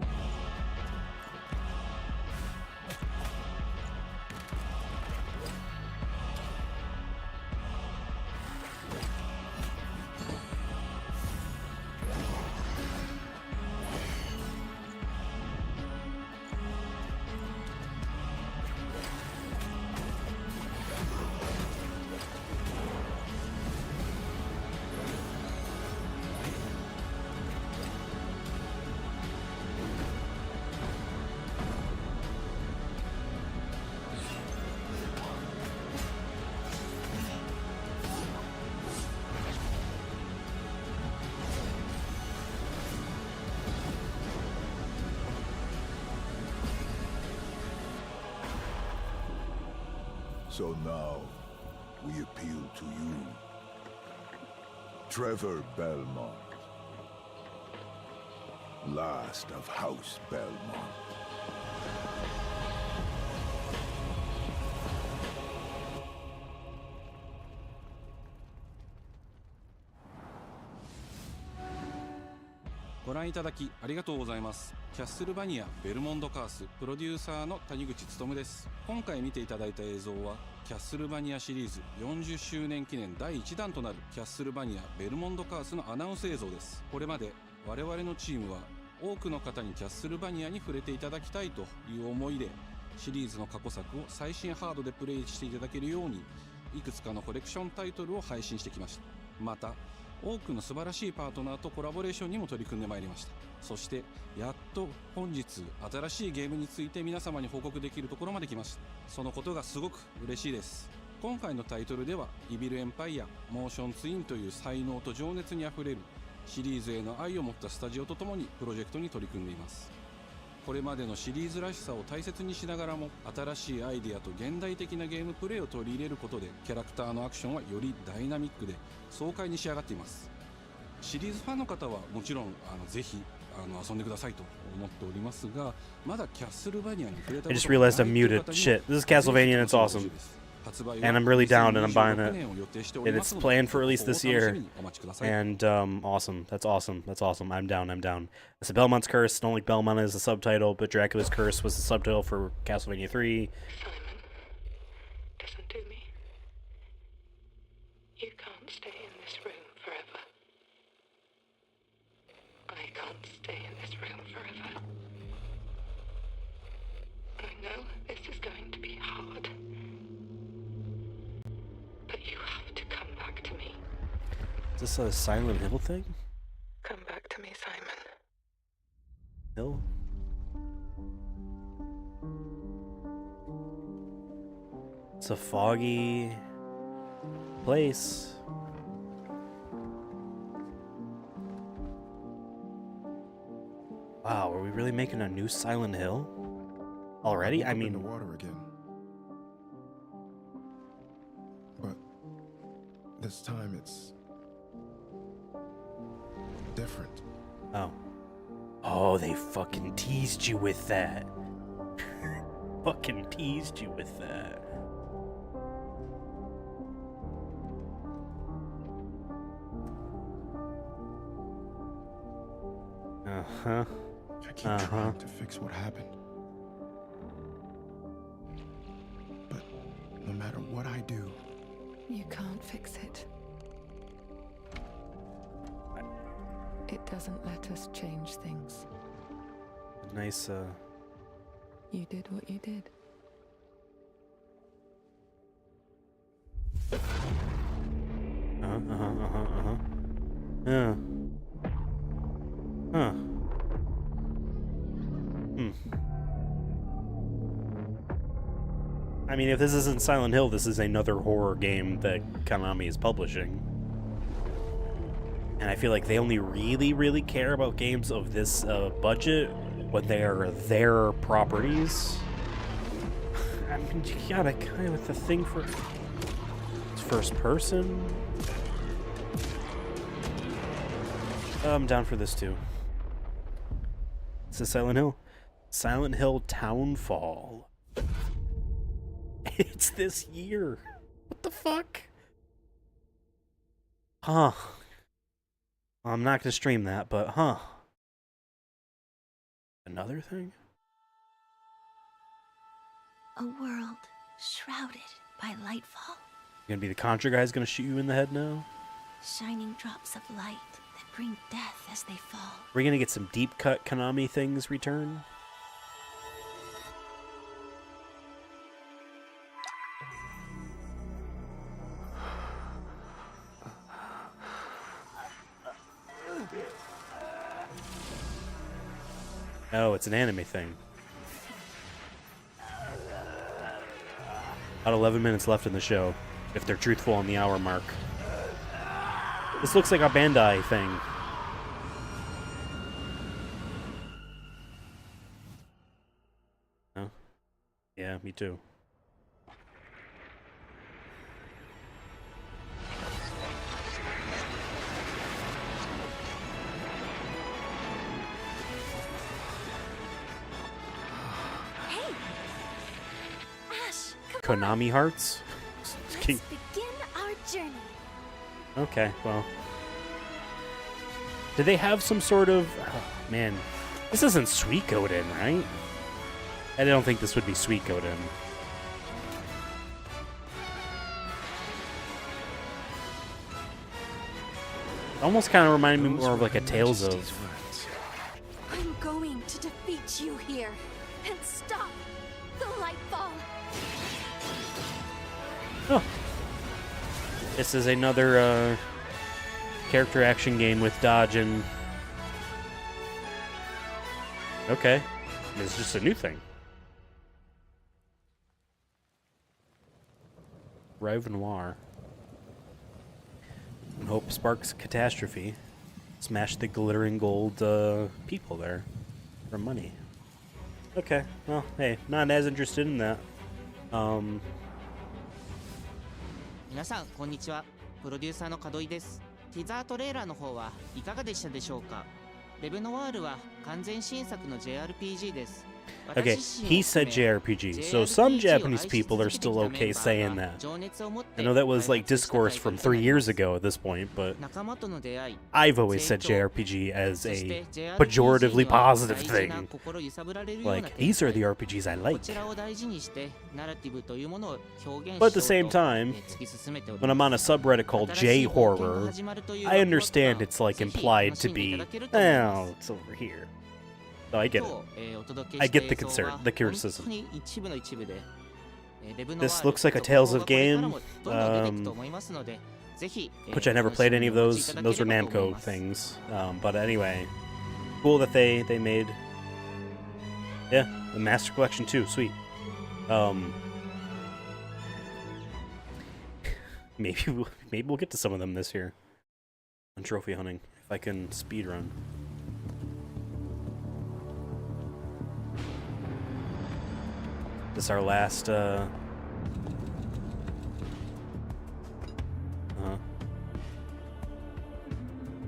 So now, we appeal to you, Trevor Belmont, last of House Belmont.ご覧いただきありがとうございます。キャッスルバニアベルモンドカースプロデューサーの谷口勉です。今回見ていただいた映像はキャッスルバニアシリーズ40周年記念第1弾となるキャッスルバニアベルモンドカースのアナウンス映像です。これまで我々のチームは多くの方にキャッスルバニアに触れていただきたいという思いでシリーズの過去作を最新ハードでプレイしていただけるようにいくつかのコレクションタイトルを配信してきました。また多くの素晴らしいパートナーとコラボレーションにも取り組んでまいりました。そしてやっと本日新しいゲームについて皆様に報告できるところまで来ました。そのことがすごく嬉しいです。今回のタイトルではイビルエンパイアモーションツインという才能と情熱にあふれるシリーズへの愛を持ったスタジオとともにプロジェクトに取り組んでいます。これまでのシリーズらしさを大切にしながらも新しいアイデアと現代的なゲームプレイを取り入れることでキャラクターのアクションはよりダイナミックで爽快に仕上がっています。シリーズファンの方はもちろんぜひ遊んでくださいと思っておりますが、まだキャッスルバニアに触れたこと I just realized I'm muted. Shit, this is Castlevania and it's awesome. And I'm really down and I'm buying it. And it's planned for release this year. And awesome. That's awesome. That's awesome. I'm down. I'm down. It's a Belmont's Curse. Don't like Belmont as a subtitle, but Dracula's Curse was the subtitle for Castlevania 3. Listen to me. You can't stay in this room forever. I can't stay in this room forever. I know this is going to be hard. But you have to come back to me. Is this a Silent Hill thing? Come back to me, Simon. Hill? It's a foggy place. Wow, are we really making a new Silent Hill? Already? I mean... in the water again. But this time it's different. Oh. Oh, they fucking teased you with that. Fucking teased you with that. Uh-huh. I keep trying to fix what happened. But no matter what I do, You can't fix it. It doesn't let us change things. Nice, You did what you did. Yeah. Huh. I mean, if this isn't Silent Hill, this is another horror game that Konami is publishing. And I feel like they only really care about games of this budget when they are their properties. I mean, you gotta kind of with the thing for it's first person. I'm down for this too. This is Silent Hill. Silent Hill Townfall. It's this year. What the fuck? Huh. I'm not gonna stream that, but huh. Another thing? A world shrouded by lightfall. You gonna be the Contra guys gonna shoot you in the head now? Shining drops of light that bring death as they fall. We're gonna get some deep cut Konami things return. Oh, it's an anime thing. About 11 minutes left in the show, if they're truthful on the hour mark. This looks like a Bandai thing. Oh. Yeah, me too. Konami Hearts? Let's begin our journey. Okay, well. Do they have some sort of... Oh, man. This isn't Suikoden, right? I don't think this would be Suikoden. Almost kind of reminded me more of like a Tales of... I'm going to defeat you here and stop the lightfall. Oh. This is another character action game with dodging. Okay. It's just a new thing. Rive Noir. And hope sparks catastrophe. Smash the glittering gold people there for money. Okay, well, hey, not as interested in that. 皆さんこんにちは。プロデューサーの門井です。ティザートレーラーの方はいかがでしたでしょうか。レベノワールは完全新作の JRPG です。 Okay, he said JRPG, so some Japanese people are still okay saying that. I know that was like discourse from 3 years ago at this point, but I've always said JRPG as a pejoratively positive thing. Like, these are the RPGs I like. But at the same time, when I'm on a subreddit called J-Horror, I understand it's like implied to be, oh, it's over here. So I get it. I get the concern, the criticism. This looks like a Tales of game, which I never played any of those. Those were Namco things. But anyway, cool that they made, yeah, the Master Collection too. Sweet. Maybe we'll get to some of them this year on trophy hunting if I can speedrun. This is our last,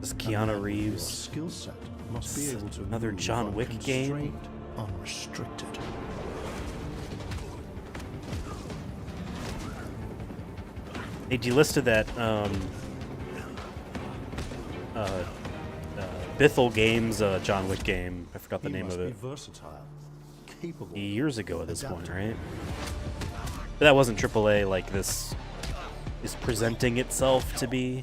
This is Keanu Reeves. Skill set must be able to another John Wick game. Unrestricted. They delisted that, Bithell Games, John Wick game. I forgot the name of it. Years ago at this point, right? But that wasn't AAA like this is presenting itself to be.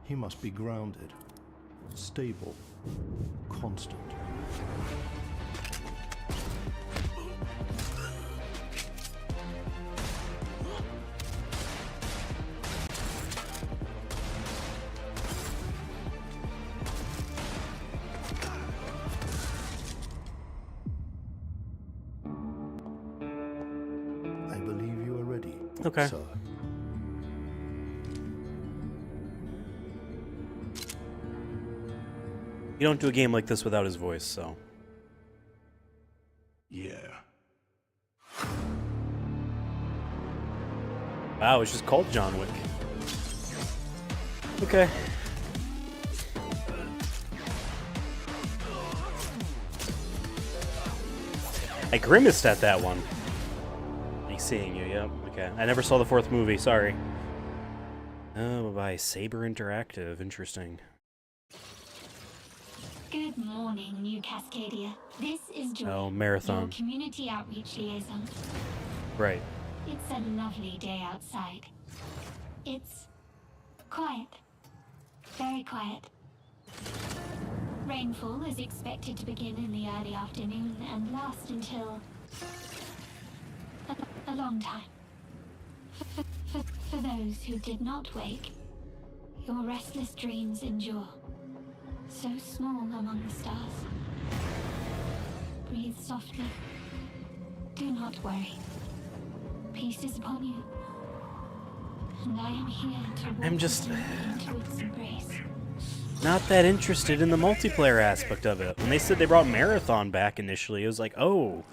He must be grounded, stable, constant. Okay. So, you don't do a game like this without his voice, so. Yeah. Wow, it's just called John Wick. Okay. I grimaced at that one. Like seeing you, yep. Okay. I never saw the fourth movie, sorry. Oh, by Saber Interactive. Interesting. Good morning, New Cascadia. This is Joy, Oh, Marathon. your community outreach liaison. Right. It's a lovely day outside. It's quiet. Very quiet. Rainfall is expected to begin in the early afternoon and last until a long time. For those who did not wake, your restless dreams endure. So small among the stars. Breathe softly. Do not worry. Peace is upon you. And I am here to walk I'm just you into its embrace. not that interested in the multiplayer aspect of it. When they said they brought Marathon back initially, it was like, oh,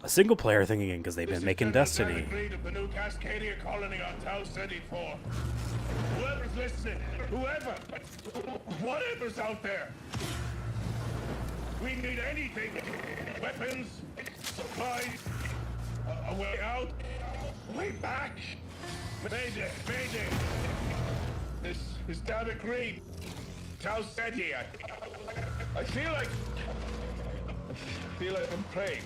a single player thing again, because they've been making Destiny. Of the new Cascadia colony on Tau 34. Whoever's listening, whoever, whatever's out there. We need anything. Weapons, supplies, a way out, a way back. Mayday, mayday. This is Data Green. Tau Ceti. I feel like I'm praying.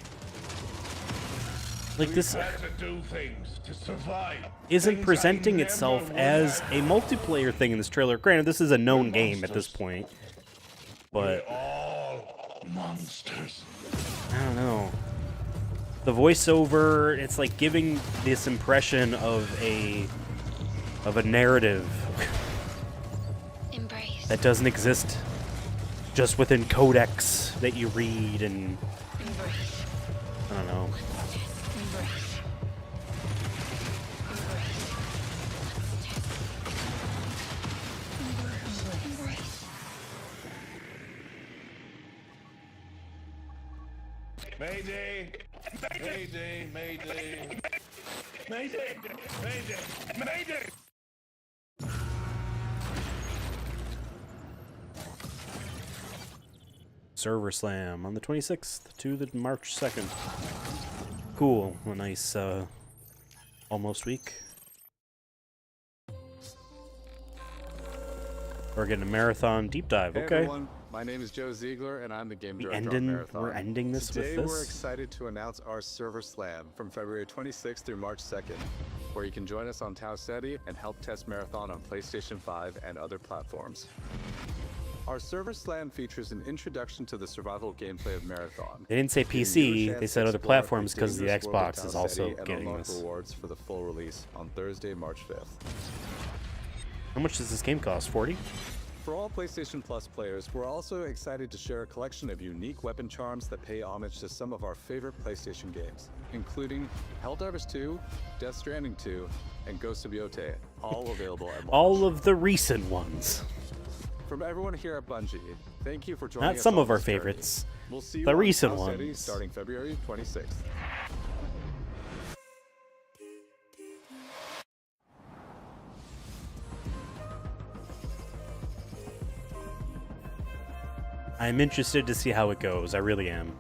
Like this We've had to do things to survive. isn't Things presenting I itself never as would a multiplayer thing in this trailer. Granted, this is a known game at this point. but We're all monsters. I don't know. The voiceover, it's like giving this impression of a narrative that doesn't exist just within codex that you read, and I don't know. Mayday! Mayday! Mayday! Mayday! Mayday! Mayday! Server Slam on the 26th to the March 2nd. Cool. A nice almost week. We're getting a marathon deep dive. Hey Okay. everyone, my name is Joe Ziegler and I'm the game director on Marathon. We're ending this Today with this. We're excited to announce our Server Slam from February 26th through March 2nd, where you can join us on Tau Ceti and help test Marathon on PlayStation 5 and other platforms. Our Server Slam features an introduction to the survival gameplay of Marathon. They didn't say giving you a PC, chance they to said other explore platforms because the dangerous world of Xbox Tau is also Ceti and getting unlock this. rewards for the full release on Thursday, March 5th. How much does this game cost? 40? For all PlayStation Plus players, we're also excited to share a collection of unique weapon charms that pay homage to some of our favorite PlayStation games, including Helldivers 2, Death Stranding 2, and Ghost of Yotei, all available at launch. All of the recent ones. From everyone here at Bungie, thank you for joining us. Not some on of our this journey. favorites. We'll see you The on recent Tau Ceti ones. starting February 26th. I'm interested to see how it goes. I really am.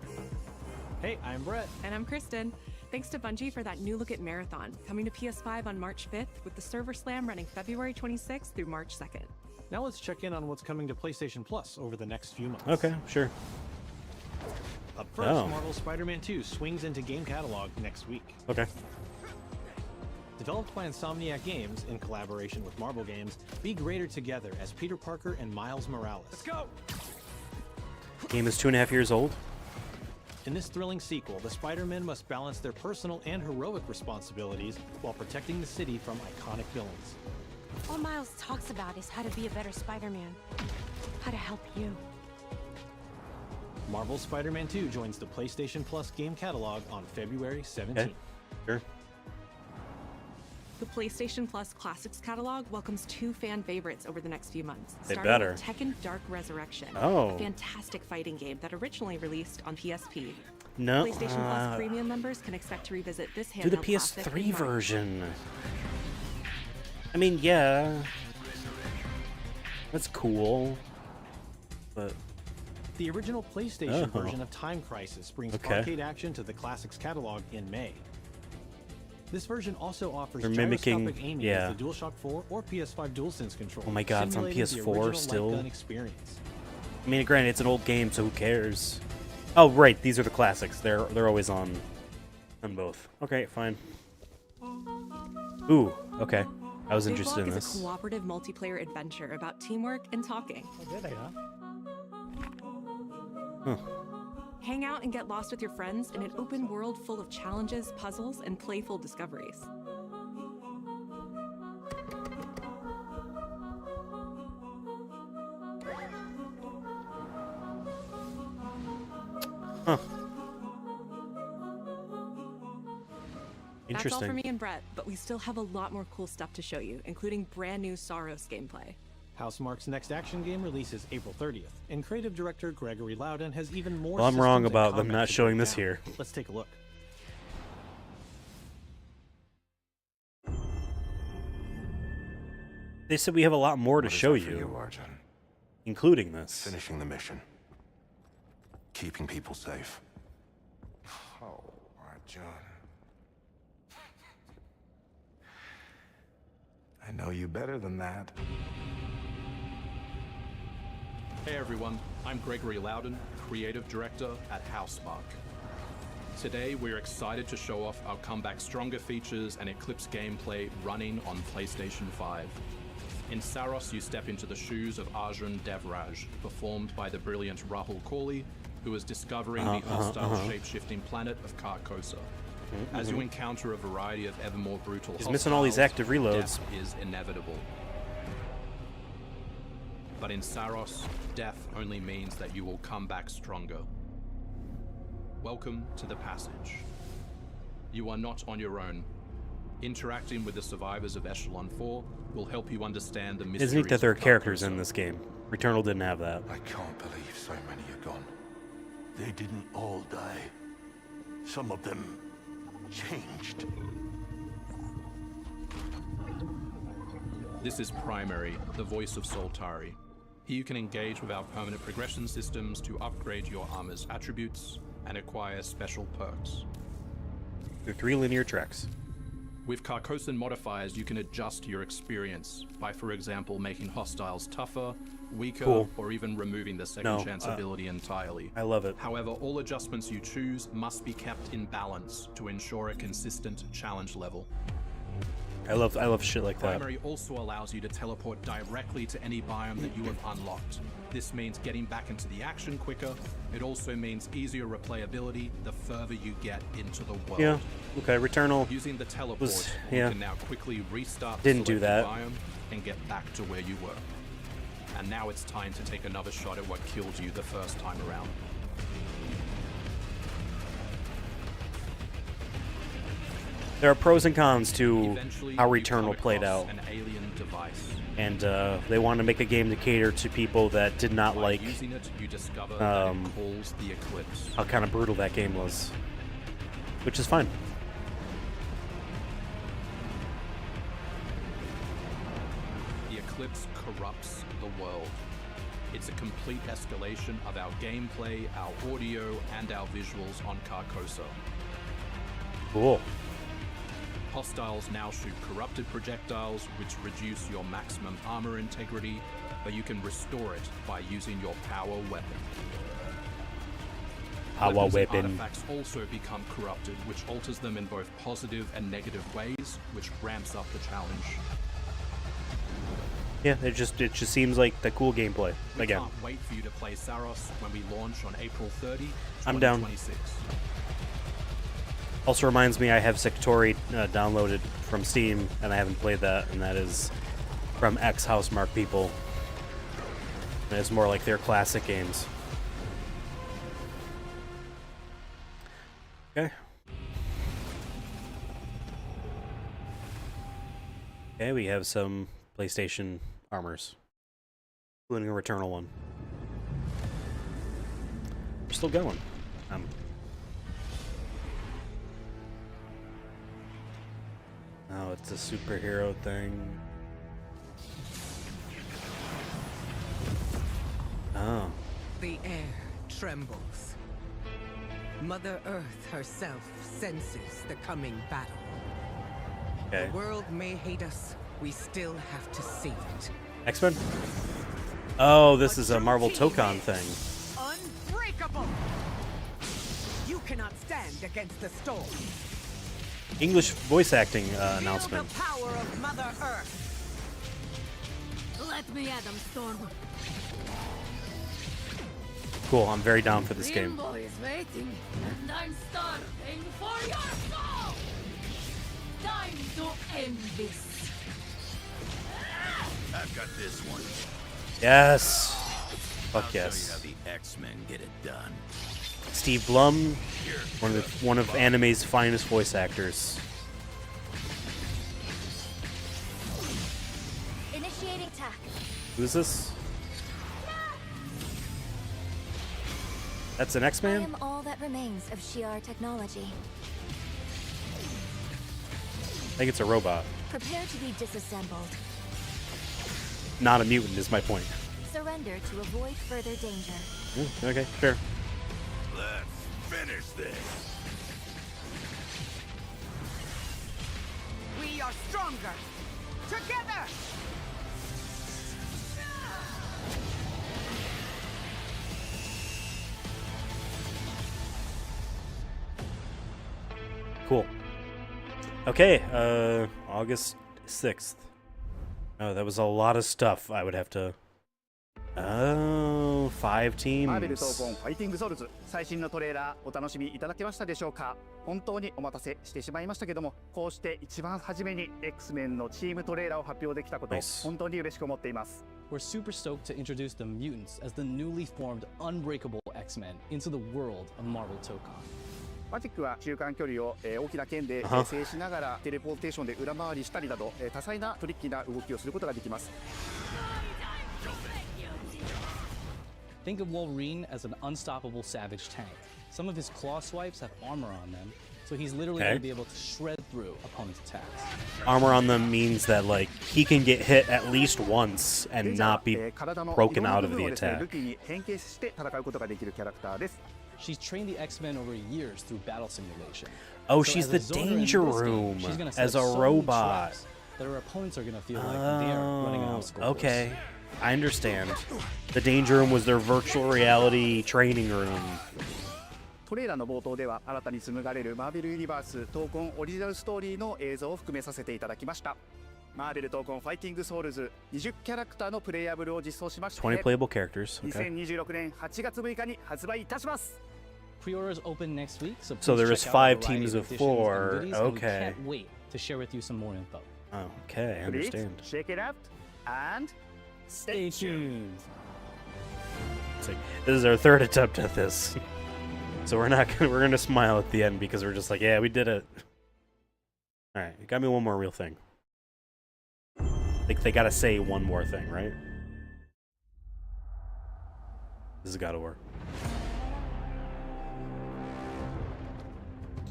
Hey, I'm Brett. And I'm Kristen. Thanks to Bungie for that new look at Marathon, coming to PS5 on March 5th, with the Server Slam running February 26th through March 2nd. Now let's check in on what's coming to PlayStation Plus over the next few months. Okay, sure. Up first, Oh. Marvel Spider-Man 2 swings into game catalog next week. Okay. Developed by Insomniac Games in collaboration with Marvel Games, be greater together as Peter Parker and Miles Morales. Let's go! Game is 2.5 years old. In this thrilling sequel, the Spider-Men must balance their personal and heroic responsibilities while protecting the city from iconic villains. All Miles talks about is how to be a better Spider-Man. How to help you. Marvel's Spider-Man 2 joins the PlayStation Plus game catalog on February 17th. Okay. Sure. The PlayStation Plus Classics catalog welcomes two fan favorites over the next few months. They starting better. with Tekken Dark Resurrection, Oh. a fantastic fighting game that originally released on PSP. No, PlayStation Plus premium members can expect to revisit this handheld Do the classic PS3 in March. version. I mean, yeah. That's cool. But The original PlayStation Oh. version of Time Crisis brings Okay. arcade action to the Classics catalog in May. This version also offers They're mimicking- gyroscopic aiming yeah. with the DualShock 4 or PS5 DualSense controller. Oh my God, it's on simulating the PS4 original light still? gun experience. I mean, granted, it's an old game, so who cares? Oh, right, these are the classics. They're always on both. Okay, fine. Ooh, okay. I was Big interested in Block is this. a cooperative multiplayer adventure about teamwork and talking. Huh. Hang out and get lost with your friends in an open world full of challenges, puzzles, and playful discoveries. Huh. That's all for Interesting. me and Brett, but we still have a lot more cool stuff to show you, including brand new Saros gameplay. Housemarque's next action game releases April 30th, and creative director Gregory Loudon has even more. Well, I'm wrong systems and about them combat not to showing break this down. here. Let's take a look. They said we have a lot more to What is show that for you, you, Arjun? including this. Finishing the mission. Keeping people safe. Oh, Arjun. I know you better than that. Hey everyone, I'm Gregory Loudon, Creative Director at Housemarque. Today we're excited to show off our comeback stronger features and Eclipse gameplay running on PlayStation 5. In Saros, you step into the shoes of Arjun Devraj, performed by the brilliant Rahul Kohli, who is discovering the hostile shape-shifting planet of Carcosa. As you encounter a variety of ever more brutal He's missing all these active reloads. Death is inevitable. But in Saros, death only means that you will come back stronger. Welcome to the passage. You are not on your own. Interacting with the survivors of Echelon 4 will help you understand the mysteries. Isn't it that there are characters in this game? Returnal didn't have that. I can't believe so many are gone. They didn't all die. Some of them changed. This is Primary, the voice of Soltari. Here you can engage with our permanent progression systems to upgrade your armor's attributes and acquire special perks. They're 3 linear tracks. With Carcosan modifiers, you can adjust your experience by, for example, making hostiles tougher, weaker, or even removing the second chance ability entirely. I love it. However, all adjustments you choose must be kept in balance to ensure a consistent challenge level. I love shit like that. Primary also allows you to teleport directly to any biome that you have unlocked. This means getting back into the action quicker. It also means easier replayability the further you get into the world. Yeah. Okay. Returnal. Using the teleport, you can now quickly restart Didn't the do that. biome and get back to where you were. And now it's time to take another shot at what killed you the first time around. There are pros and cons to Eventually, how you come Returnal played across out. an alien device. And they want to make a game to cater to people that did not like Using it, you discover that it calls the Eclipse. how kind of brutal that game was, which is fine. The Eclipse corrupts the world. It's a complete escalation of our gameplay, our audio, and our visuals on Carcosa. Cool. Hostiles now shoot corrupted projectiles, which reduce your maximum armor integrity, but you can restore it by using your power weapon. Power Weapons and weapon. artifacts also become corrupted, which alters them in both positive and negative ways, which ramps up the challenge. Yeah, it just seems like the cool gameplay We again. can't wait for you to play Saros when we launch on April 30, I'm down. 2026. Also reminds me I have Sectori downloaded from Steam, and I haven't played that, and that is from ex-Housemarque people. And it's more like their classic games. Okay. Okay, we have some PlayStation armors, including a Returnal one. We're still going. Oh, it's a superhero thing. Oh. The air trembles. Mother Earth herself senses the coming battle. Okay. The world may hate us, we still have to save it. X-Men? Oh, this is a Marvel Tokon thing. Unbreakable! You cannot stand against the storm. English voice acting announcement. The power of Mother Earth. Let me at them, Storm. Cool, I'm very down for this game. Limbo is waiting, and I'm starving for your soul. Time to end this. I've got this one. Yes. Fuck I'll yes. show you how the X-Men get it done. Steve Blum, one of anime's finest voice actors. Initiating attack. Who's this? That's an I X-Man? am all that remains of Shi'ar technology. I think it's a robot. Prepare to be disassembled. Not a mutant is my point. Surrender to avoid further danger. Okay, sure. Let's finish this. We are stronger. Together! Cool. Okay, August 6th. Oh, that was a lot of stuff I would have to... Oh, 5 teams. マーベル闘魂ファイティングソウルズ最新のトレーラーお楽しみいただけましたでしょうか。本当にお待たせしてしまいましたけども、こうして一番初めに X-Men のチームトレーラーを発表できたこと、本当に嬉しく思っています。We're super stoked to introduce the mutants as the newly formed unbreakable X-Men into the world of Marvel TOCON. マジックは中間距離を大きな剣で制しながらテレポーテーションで裏回りしたりなど多彩なトリッキーな動きをすることができます。Think of Wolverine as an unstoppable savage tank. Some of his claw swipes have armor on them, so he's literally going to be able to shred through opponents' attacks. Armor on them means that, like, he can get hit at least once and not be broken out of the attack. She's trained the X-Men over years through battle simulation. Oh, So she's as the a Zoner in danger this game, room she's gonna as set a so many robot. traps that her opponents are going to feel like they're running an obstacle course. Okay. I understand. The danger room was their virtual reality training room. トレーラーの冒頭では新たに紡がれるマーベルユニバース闘魂オリジナルストーリーの映像を含めさせていただきました。マーベル闘魂ファイティングソウルズ20キャラクターのプレイヤブルを実装しまして、 20 playable characters. Okay. 2026年8月6日に発売いたします。Pre-orders open next week, so So there please is check out 5 a variety teams of editions and 4. goodies, and we Okay. can't wait to share with you some more info. Okay, I understand. Please check it out and stay tuned. It's like, this is our 3rd attempt at this. So we're gonna smile at the end because we're just like, yeah, we did it. Alright, you got me one more real thing. Like, they gotta say one more thing, right? This has gotta work.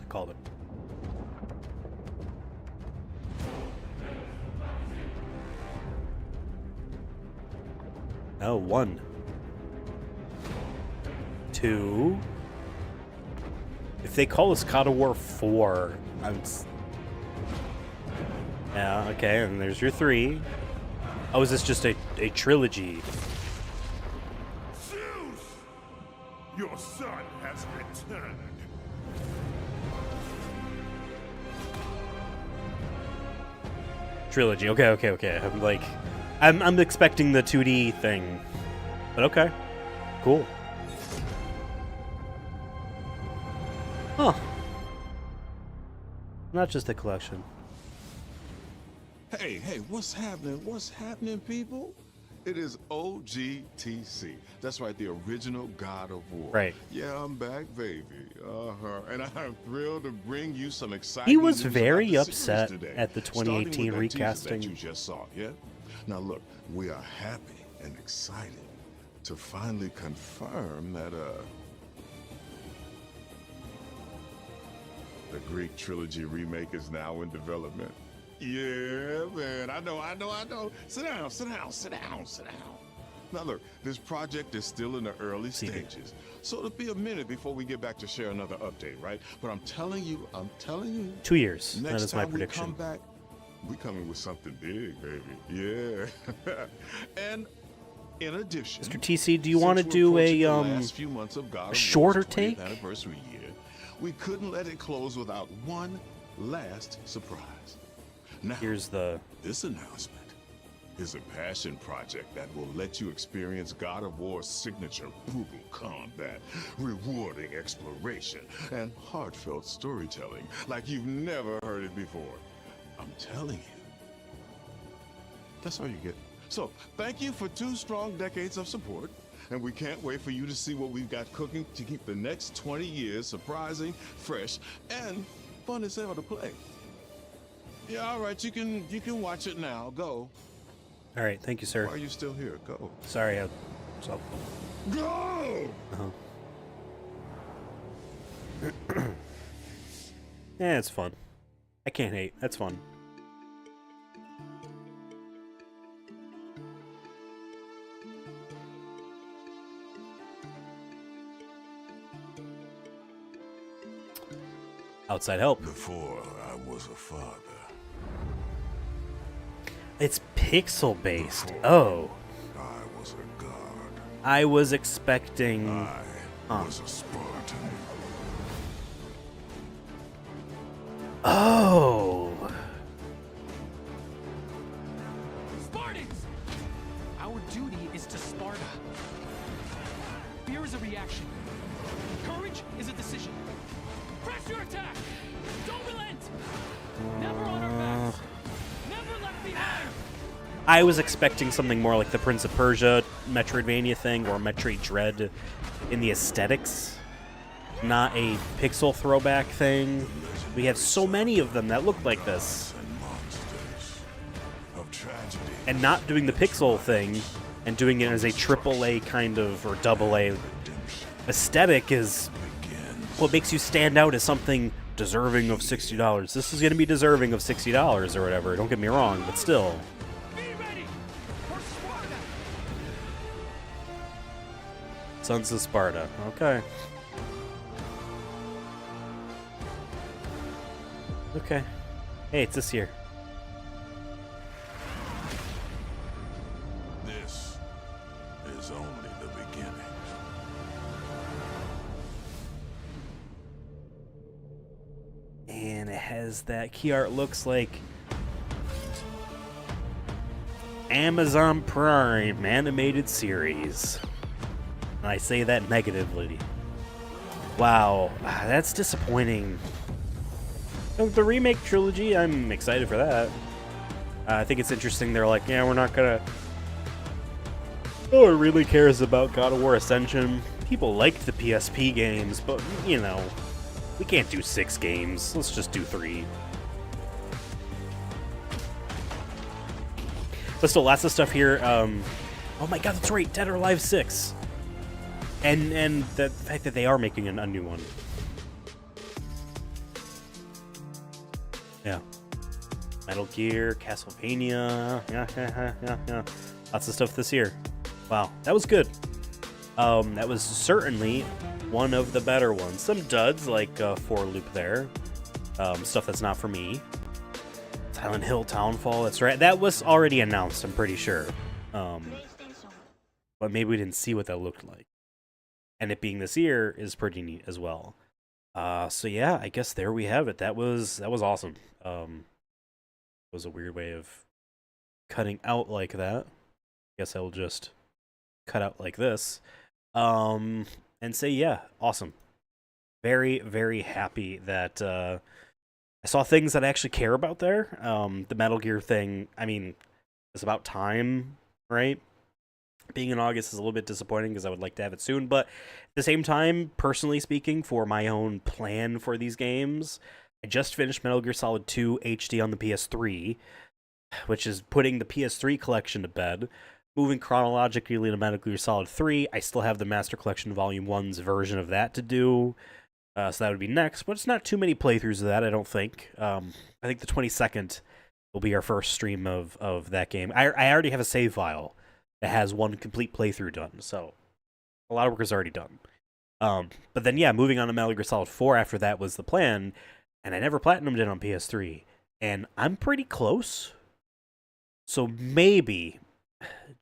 I called it. Oh, 1. 2. If they call this God of War 4, yeah, okay, and there's your 3. Oh, is this just a trilogy? Zeus! Your son has returned. Trilogy. Okay. I'm like, I'm expecting the 2D thing, but okay, cool. Huh. Not just a collection. Hey, what's happening? What's happening, people? It is OGTC. That's right, the original God of War. Right. Yeah, I'm back, baby. And I'm thrilled to bring you some exciting He was news very about the upset series today, at the 2018 starting with that teaser recasting. that you just saw, yeah? Now look, we are happy and excited to finally confirm that the Greek trilogy remake is now in development. Yeah, man, I know. Sit down. Now look, this project is still in the early stages, so it'll be a minute before we get back to share another update, right? But I'm telling you, 2 years. next That is my time prediction. we come back, we coming with something big, baby. Yeah. And in addition, Mr. TC, do you want to do a shorter take? Anniversary year, we couldn't let it close without one last surprise. Now, Here's this announcement is a passion project that will let you experience God of War's signature brutal combat, rewarding exploration, and heartfelt storytelling like you've never heard it before. I'm telling you. That's all you get. So, thank you for 2 strong decades of support, and we can't wait for you to see what we've got cooking to keep the next 20 years surprising, fresh, and fun as hell to play. Yeah, all right, you can watch it now. Go. All right, thank you, sir. Why are you still here? Go. Sorry, Go! Yeah, it's fun. I can't hate. That's fun. Outside help. Before I was a father. It's pixel based. Oh. I was a god. I was expecting. I was a Spartan. Oh. Our duty is to Sparta. Fear is a reaction. Courage is a decision. Press your attack! Don't relent! Never on our backs! Never left behind! I was expecting something more like the Prince of Persia Metroidvania thing, or Metroid Dread in the aesthetics, not a pixel throwback thing. We have so many of them that look like this. And not doing the pixel thing and doing it as a AAA kind of, or AA aesthetic is what makes you stand out as something deserving of $60. This is going to be deserving of $60 or whatever, don't get me wrong, but still. Sons of Sparta, okay. Okay. Hey, it's this year. This is only the beginning. And it has that key art, looks like Amazon Prime animated series. And I say that negatively. Wow, that's disappointing. The remake trilogy, I'm excited for that. I think it's interesting. They're like, yeah, we're not gonna. No one really cares about God of War Ascension. People liked the PSP games, but you know, we can't do 6 games. Let's just do 3. But still, lots of stuff here. Oh my God, that's right, Dead or Alive 6, and the fact that they are making a new one. Yeah. Metal Gear, Castlevania, yeah. Lots of stuff this year. Wow, that was good. That was certainly one of the better ones. Some duds, like 4-Loop there. Stuff that's not for me. Silent Hill Townfall, that's right. That was already announced, I'm pretty sure. But maybe we didn't see what that looked like. And it being this year is pretty neat as well. So yeah, I guess there we have it. That was awesome. It was a weird way of cutting out like that. I guess I will just cut out like this. And say, yeah, awesome. Very, very happy that I saw things that I actually care about there. The Metal Gear thing, I mean, it's about time, right? Being in August is a little bit disappointing because I would like to have it soon, but at the same time, personally speaking, for my own plan for these games, I just finished Metal Gear Solid 2 HD on the PS3, which is putting the PS3 collection to bed. Moving chronologically to Metal Gear Solid 3, I still have the Master Collection Volume 1's version of that to do, so that would be next, but it's not too many playthroughs of that, I don't think. I think the 22nd will be our first stream of that game. I already have a save file that has one complete playthrough done, so a lot of work is already done. But then, yeah, moving on to Metal Gear Solid 4 after that was the plan, and I never platinumed it on PS3, and I'm pretty close. So maybe,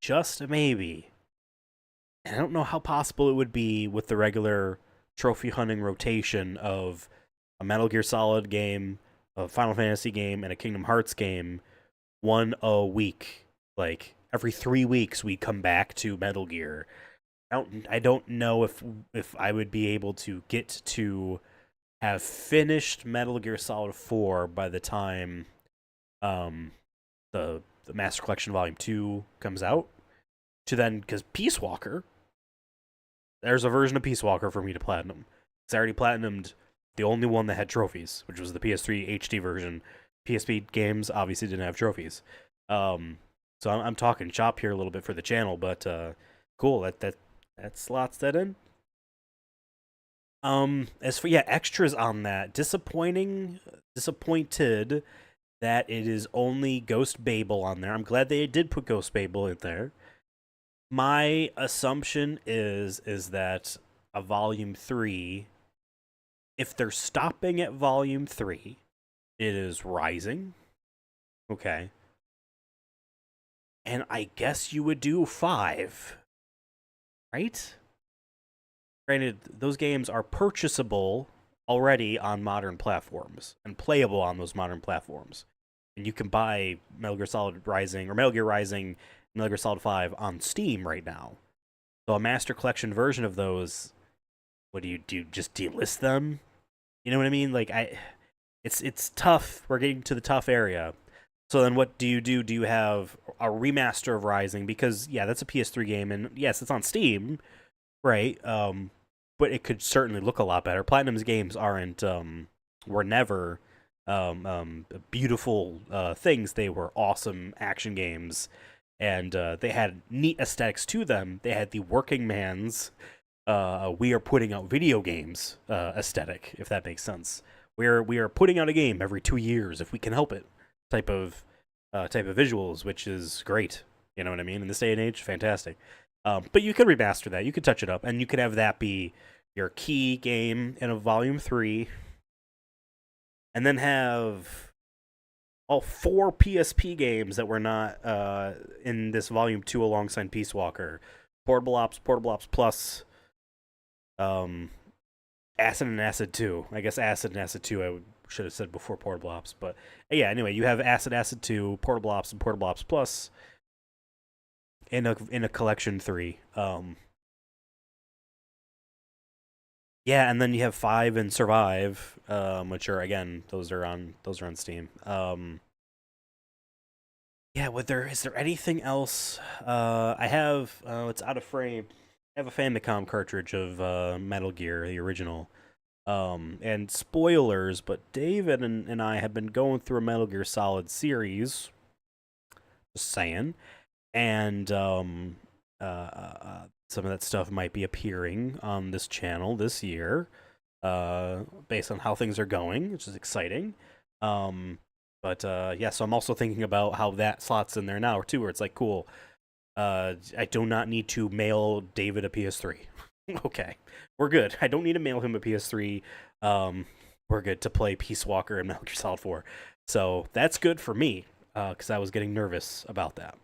just maybe, and I don't know how possible it would be with the regular trophy hunting rotation of a Metal Gear Solid game, a Final Fantasy game, and a Kingdom Hearts game, one a week. Like, every 3 weeks we come back to Metal Gear. I don't know if I would be able to get to have finished Metal Gear Solid 4 by the time the Master Collection Volume 2 comes out. To then, because Peace Walker, there's a version of Peace Walker for me to platinum. Because I already platinumed the only one that had trophies, which was the PS3 HD version. PSP games obviously didn't have trophies. So I'm talking shop here a little bit for the channel, but cool. That slots that in. As for extras on that, disappointed that it is only Ghost Babel on there. I'm glad they did put Ghost Babel in there. My assumption is that a Volume 3, if they're stopping at Volume 3, it is Rising. Okay. And I guess you would do 5, right? Granted, those games are purchasable already on modern platforms and playable on those modern platforms. And you can buy Metal Gear Solid Rising or Metal Gear Rising Metal Gear Solid 5 on Steam right now. So a Master Collection version of those, what do? You just delist them? You know what I mean? Like, it's tough. We're getting to the tough area. So then what do? Do you have a remaster of Rising? Because, yeah, that's a PS3 game, and yes, it's on Steam, right? But it could certainly look a lot better. Platinum's games were never beautiful things. They were awesome action games, and they had neat aesthetics to them. They had the working man's we are putting out video games aesthetic, if that makes sense. We are putting out a game every 2 years if we can help it, type of visuals, which is great. You know what I mean? In this day and age, fantastic. But you could remaster that. You could touch it up, and you could have that be your key game in a Volume 3, and then have all 4 PSP games that were not in this Volume 2 alongside Peace Walker. Portable Ops Plus, Acid and Acid 2. I guess Acid and Acid 2 I should have said before Portable Ops. But yeah, anyway, you have Acid 2, Portable Ops, and Portable Ops Plus in a collection 3. Yeah, and then you have 5 and Survive, which are, again, those are on Steam. Yeah, is there anything else? I have it's out of frame. I have a Famicom cartridge of Metal Gear, the original. And spoilers, but David and I have been going through a Metal Gear Solid series. Just saying. And some of that stuff might be appearing on this channel this year, based on how things are going, which is exciting. But yeah, so I'm also thinking about how that slots in there now too, where it's like, cool. I do not need to mail David a PS3. Okay, we're good. I don't need to mail him a PS3. We're good to play Peace Walker and Metal Gear Solid 4. So that's good for me, because I was getting nervous about that.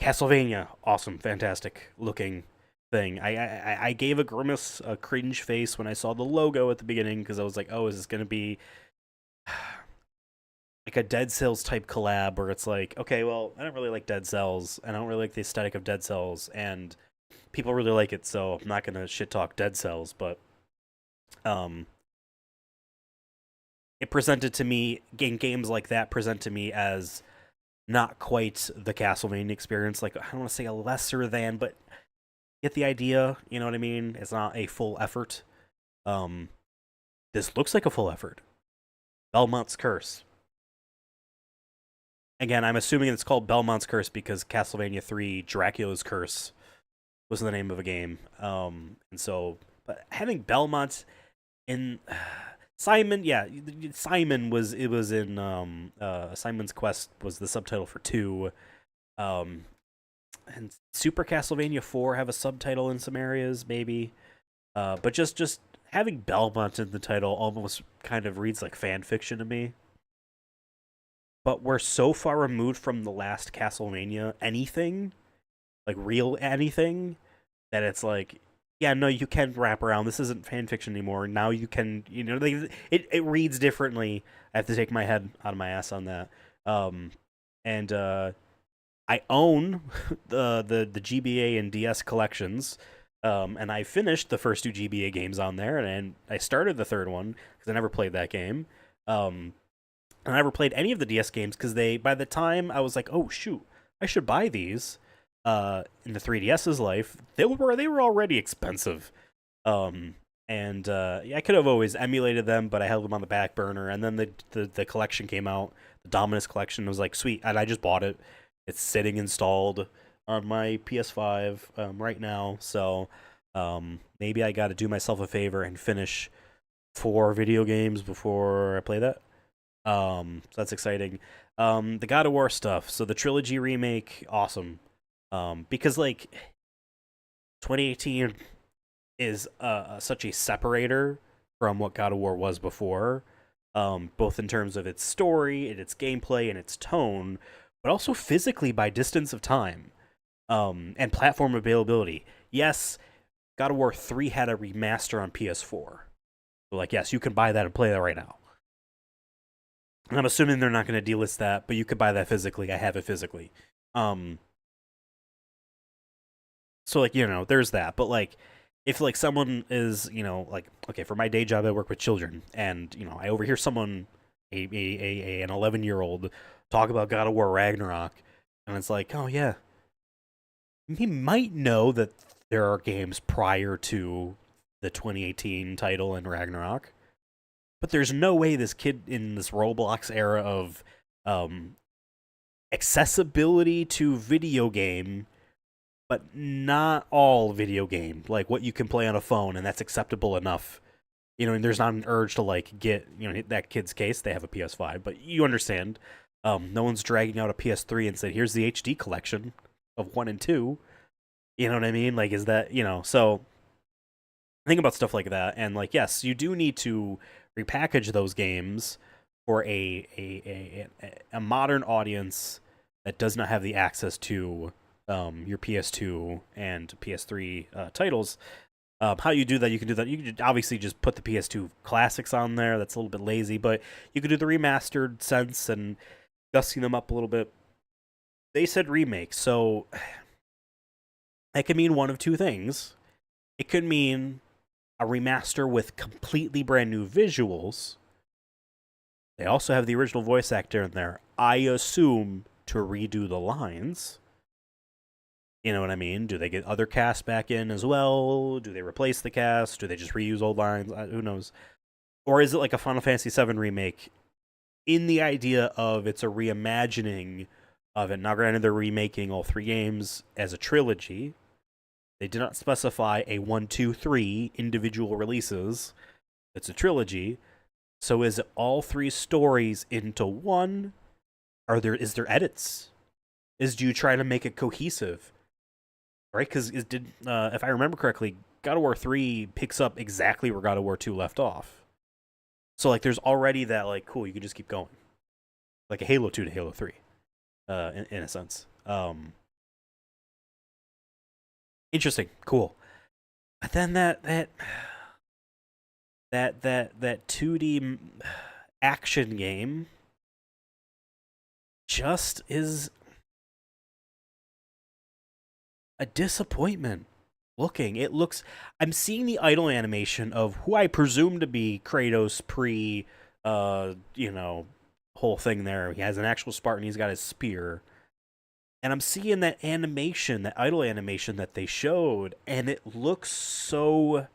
Castlevania, awesome, fantastic looking thing. I gave a grimace, a cringe face when I saw the logo at the beginning, because I was like, oh, is this going to be like a Dead Cells type collab where it's like, okay, well, I don't really like Dead Cells, and I don't really like the aesthetic of Dead Cells, and people really like it, so I'm not going to shit talk Dead Cells, but it presented to me, games like that present to me as not quite the Castlevania experience. Like, I don't want to say a lesser than, but get the idea, you know what I mean? It's not a full effort. This looks like a full effort. Belmont's Curse. Again, I'm assuming it's called Belmont's Curse because Castlevania 3 Dracula's Curse was the name of a game. And so, but having Belmont in Simon, yeah, Simon was in Simon's Quest was the subtitle for 2. And Super Castlevania 4 have a subtitle in some areas, maybe. But just having Belmont in the title almost kind of reads like fan fiction to me. But we're so far removed from the last Castlevania anything, like real anything, that it's like, yeah, no, you can wrap around. This isn't fan fiction anymore. Now you can, you know, it reads differently. I have to take my head out of my ass on that. And I own the GBA and DS collections, and I finished the first 2 GBA games on there, and I started the third one because I never played that game. And I never played any of the DS games because by the time I was like, oh shoot, I should buy these in the 3DS's life, they were already expensive. And I could have always emulated them, but I held them on the back burner. And then the collection came out, the Dominus collection. Was like, sweet, and I just bought it. It's sitting installed on my PS5 right now. So maybe I got to do myself a favor and finish 4 video games before I play that. So that's exciting. The God of War stuff. So the trilogy remake, awesome. Because like 2018 is such a separator from what God of War was before, both in terms of its story and its gameplay and its tone, but also physically by distance of time, and platform availability. Yes, God of War 3 had a remaster on PS4. So like, yes, you can buy that and play that right now. I'm assuming they're not going to delist that, but you could buy that physically. I have it physically. So like, there's that. But like, if like someone is, like, okay, for my day job, I work with children, and I overhear someone, an 11-year-old, talk about God of War Ragnarok, and it's like, oh yeah, he might know that there are games prior to the 2018 title and Ragnarok, but there's no way this kid in this Roblox era of accessibility to video game, but not all video game, like what you can play on a phone, and that's acceptable enough. And there's not an urge to like get, that kid's case, they have a PS5, but you understand. No one's dragging out a PS3 and said, here's the HD collection of 1 and 2. You know what I mean? Like, is that, so think about stuff like that. And like, yes, you do need to repackage those games for a modern audience that does not have the access to your PS2 and PS3 titles. How you do that, you can do that. You can obviously just put the PS2 classics on there. That's a little bit lazy, but you could do the remastered sense and dusting them up a little bit. They said remake, so that could mean one of two things. It could mean a remaster with completely brand new visuals. They also have the original voice actor in there, I assume, to redo the lines. You know what I mean? Do they get other cast back in as well? Do they replace the cast? Do they just reuse old lines? Who knows? Or is it like a Final Fantasy VII remake in the idea of it's a reimagining of it? Now, granted, they're remaking all 3 games as a trilogy. They did not specify a 1, 2, 3 individual releases. It's a trilogy. So is it all 3 stories into one? Is there edits? Do you try to make it cohesive? Right? Because if I remember correctly, God of War 3 picks up exactly where God of War 2 left off. So like, there's already that like, cool, you can just keep going, like a Halo 2 to Halo 3, in a sense. Interesting, cool. But then that 2D action game just is a disappointment looking. I'm seeing the idle animation of who I presume to be Kratos pre, whole thing there. He has an actual Spartan, he's got his spear. And I'm seeing that animation, that idle animation that they showed, and it looks so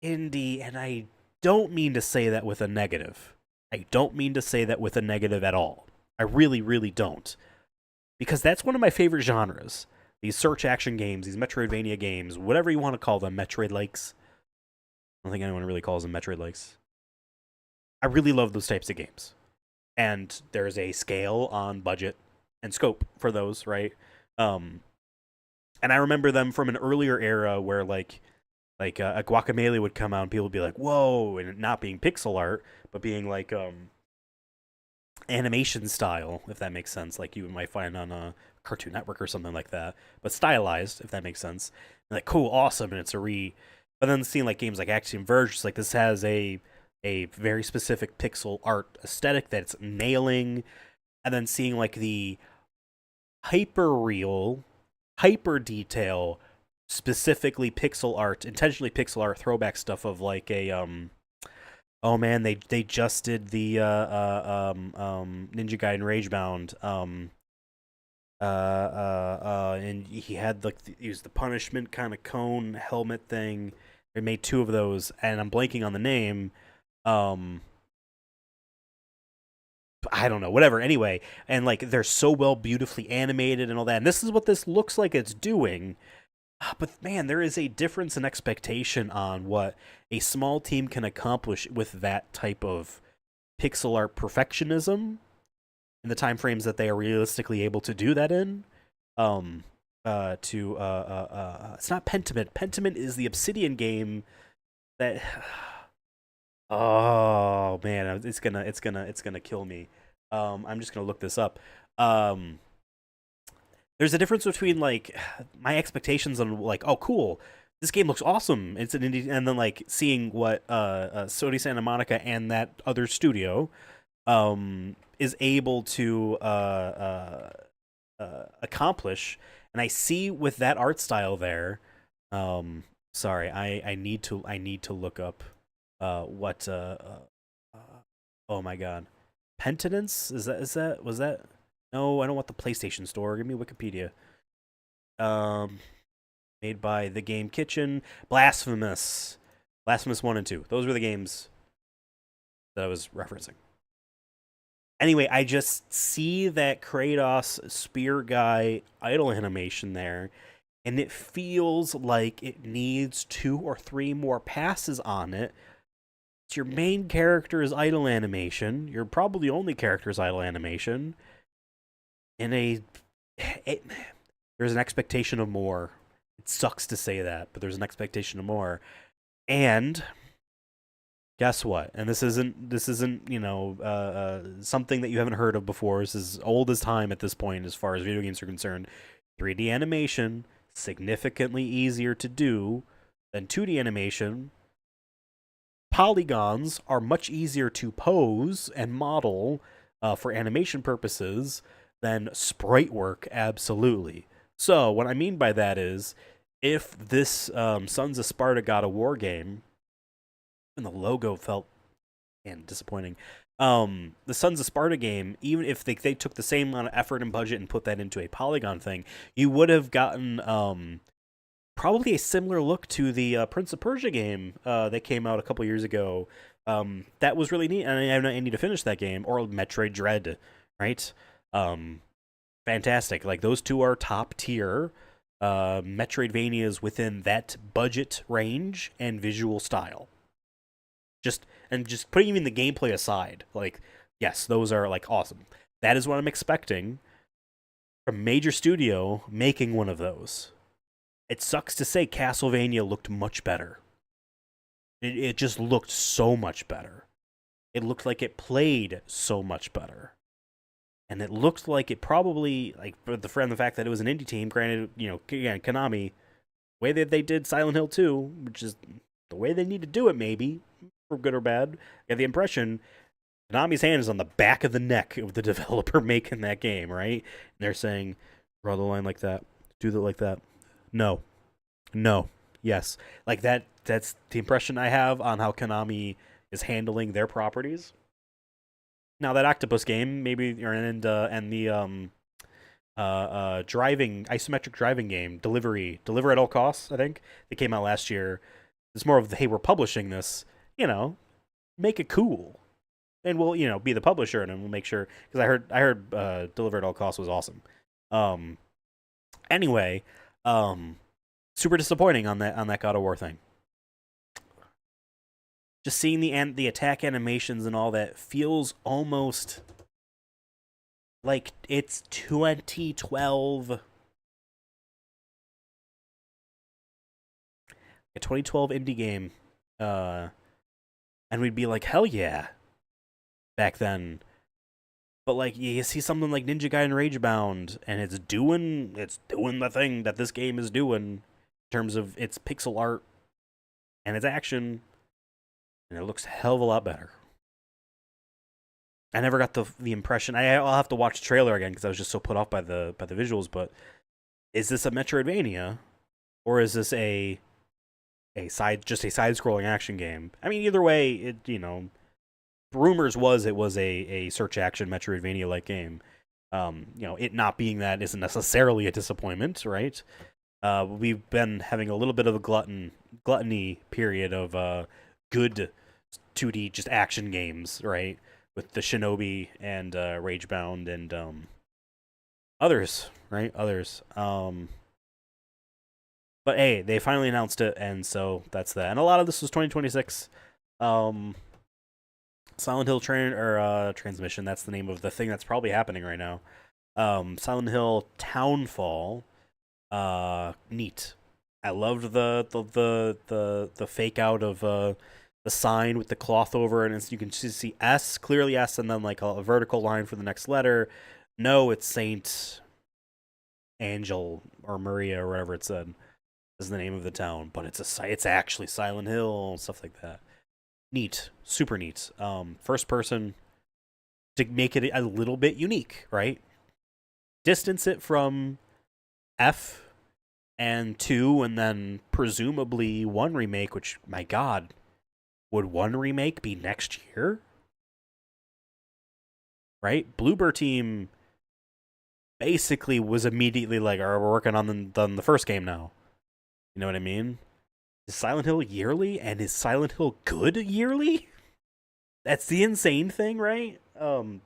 indie, and I don't mean to say that with a negative. I don't mean to say that with a negative at all. I really, really don't. Because that's one of my favorite genres. These search action games, these Metroidvania games, whatever you want to call them, Metroid-likes. I don't think anyone really calls them Metroid-likes. I really love those types of games. And there's a scale on budget and scope for those, right? And I remember them from an earlier era where like a Guacamelee would come out and people would be like, whoa, and it not being pixel art, but being like animation style, if that makes sense, like you might find on a Cartoon Network or something like that, but stylized, if that makes sense. And like, cool, awesome, and it's but then seeing like games like Axiom Verge, just like this has a very specific pixel art aesthetic that it's nailing, and then seeing like the hyper real, hyper detail, specifically pixel art, intentionally pixel art throwback stuff of like a oh man, they just did the Ninja Gaiden Ragebound, and he had like he used the punishment kind of cone helmet thing. They made 2 of those, and I'm blanking on the name. I don't know, whatever. Anyway, and like they're so well beautifully animated and all that. And this is what this looks like it's doing. But man, there is a difference in expectation on what a small team can accomplish with that type of pixel art perfectionism in the time frames that they are realistically able to do that in. It's not Pentiment. Pentiment is the Obsidian game that oh man, it's gonna kill me. I'm just gonna look this up. There's a difference between like my expectations on like, oh cool, this game looks awesome, it's an indie, and then like seeing what Sony Santa Monica and that other studio is able to accomplish. And I see with that art style there. Sorry, I need to look up what. Oh my God, Penitence, was that? No, I don't want the PlayStation Store. Give me Wikipedia. Made by the Game Kitchen. Blasphemous 1 and 2. Those were the games that I was referencing. Anyway, I just see that Kratos spear guy idle animation there, and it feels like it needs 2 or 3 more passes on it. It's your main character's idle animation. You're probably the only character's idle animation. There's an expectation of more. It sucks to say that, but there's an expectation of more. And guess what? And this isn't something that you haven't heard of before. This is old as time at this point as far as video games are concerned. 3D animation, significantly easier to do than 2D animation. Polygons are much easier to pose and model for animation purposes than sprite work, absolutely. So what I mean by that is, if this Sons of Sparta God of War game, and the logo felt disappointing, the Sons of Sparta game, even if they took the same amount of effort and budget and put that into a polygon thing, you would have gotten probably a similar look to the Prince of Persia game that came out a couple years ago. That was really neat, and I need to finish that game. Or Metroid Dread, right? Fantastic. Like, those two are top tier Metroidvanias within that budget range and visual style. Just putting even the gameplay aside, like, yes, those are like awesome. That is what I'm expecting from a major studio making one of those. It sucks to say Castlevania looked much better. It just looked so much better. It looked like it played so much better. And it looked like it probably, like, for the fact that it was an indie team, granted, again, Konami, the way that they did Silent Hill 2, which is the way they need to do it, maybe, for good or bad, I get the impression Konami's hand is on the back of the neck of the developer making that game, right? And they're saying, draw the line like that, do that like that. No. Yes. Like, that's the impression I have on how Konami is handling their properties. Now, that Octopus game, maybe, and the isometric driving game, Deliver at All Costs, I think, that came out last year. It's more of the, hey, we're publishing this, make it cool. And we'll, be the publisher, and we'll make sure, because I heard Deliver at All Costs was awesome. Anyway, super disappointing on that God of War thing. Just seeing the attack animations and all that feels almost like it's 2012. A 2012 indie game. And we'd be like, hell yeah. Back then. But like, you see something like Ninja Gaiden Ragebound, and it's doing the thing that this game is doing in terms of its pixel art and its action, and it looks a hell of a lot better. I never got the impression. I'll have to watch the trailer again because I was just so put off by the visuals. But is this a Metroidvania, or is this a side-scrolling action game? I mean, either way, rumors was it was a search action Metroidvania like game. It not being that isn't necessarily a disappointment, right? We've been having a little bit of a gluttony period of good 2D just action games, right? With the Shinobi and Ragebound and others, right? But hey, they finally announced it, and so that's that. And a lot of this was 2026. Silent Hill Transmission, that's the name of the thing that's probably happening right now. Silent Hill Townfall, neat. I loved the fake out of the sign with the cloth over it, and you can just see S, clearly S, and then like a vertical line for the next letter. No, it's Saint Angel or Maria or whatever it said is the name of the town, but it's actually Silent Hill and stuff like that. Neat, super neat. First person, to make it a little bit unique, right? Distance it from F and 2, and then presumably 1 remake, which, my god, would 1 remake be next year? Right? Bloober Team basically was immediately like, we're working on the first game now. You know what I mean? Is Silent Hill yearly? And is Silent Hill good yearly? That's the insane thing, right?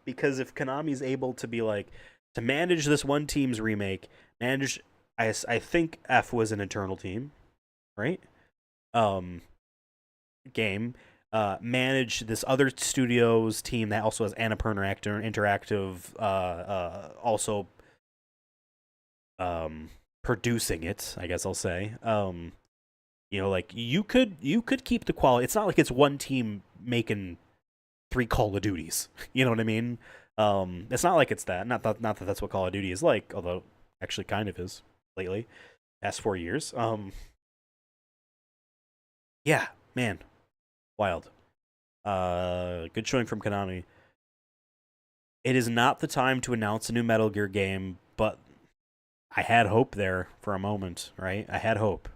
Because if Konami's able to be like, to manage this one team's remake, I think F was an internal team, right? Game. Manage this other studio's team that also has Annapurna Interactive, also producing it, I guess I'll say. You know, like, you could keep the quality. It's not like it's one team making 3 Call of Duties. You know what I mean? It's not like it's that. Not that that's what Call of Duty is like, although actually kind of is lately, past 4 years. Yeah, man, wild. Good showing from Konami. It is not the time to announce a new Metal Gear game, but I had hope there for a moment, right? I had hope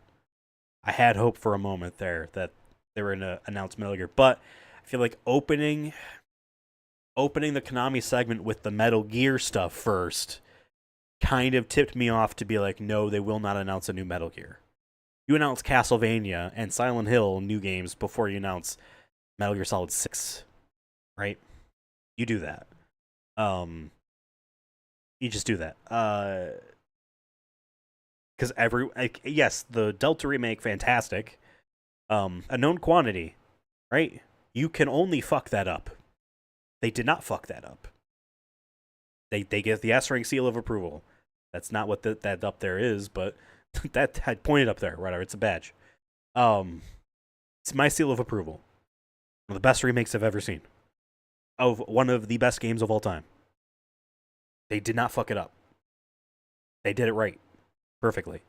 for a moment there that they were going to announce Metal Gear, but I feel like opening the Konami segment with the Metal Gear stuff first kind of tipped me off to be like, no, they will not announce a new Metal Gear. You announce Castlevania and Silent Hill new games before you announce Metal Gear Solid 6, right? You do that. You just do that. Because yes, the Delta remake, fantastic. A known quantity, right? You can only fuck that up. They did not fuck that up. They get the S rank seal of approval. That's not what that up there is, but that I pointed up there. Whatever, it's a badge. It's my seal of approval. One of the best remakes I've ever seen. Of one of the best games of all time. They did not fuck it up. They did it right. Perfectly.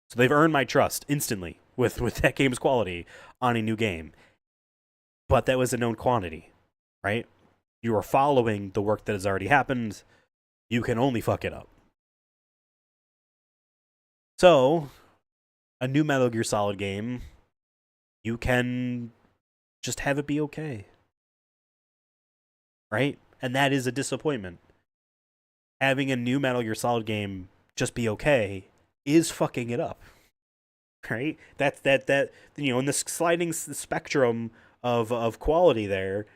So they've earned my trust instantly with that game's quality on a new game. But that was a known quantity, right? You are following the work that has already happened. You can only fuck it up. So, a new Metal Gear Solid game, you can just have it be okay. Right? And that is a disappointment. Having a new Metal Gear Solid game just be okay is fucking it up. Right? That you know, in the sliding spectrum of quality there,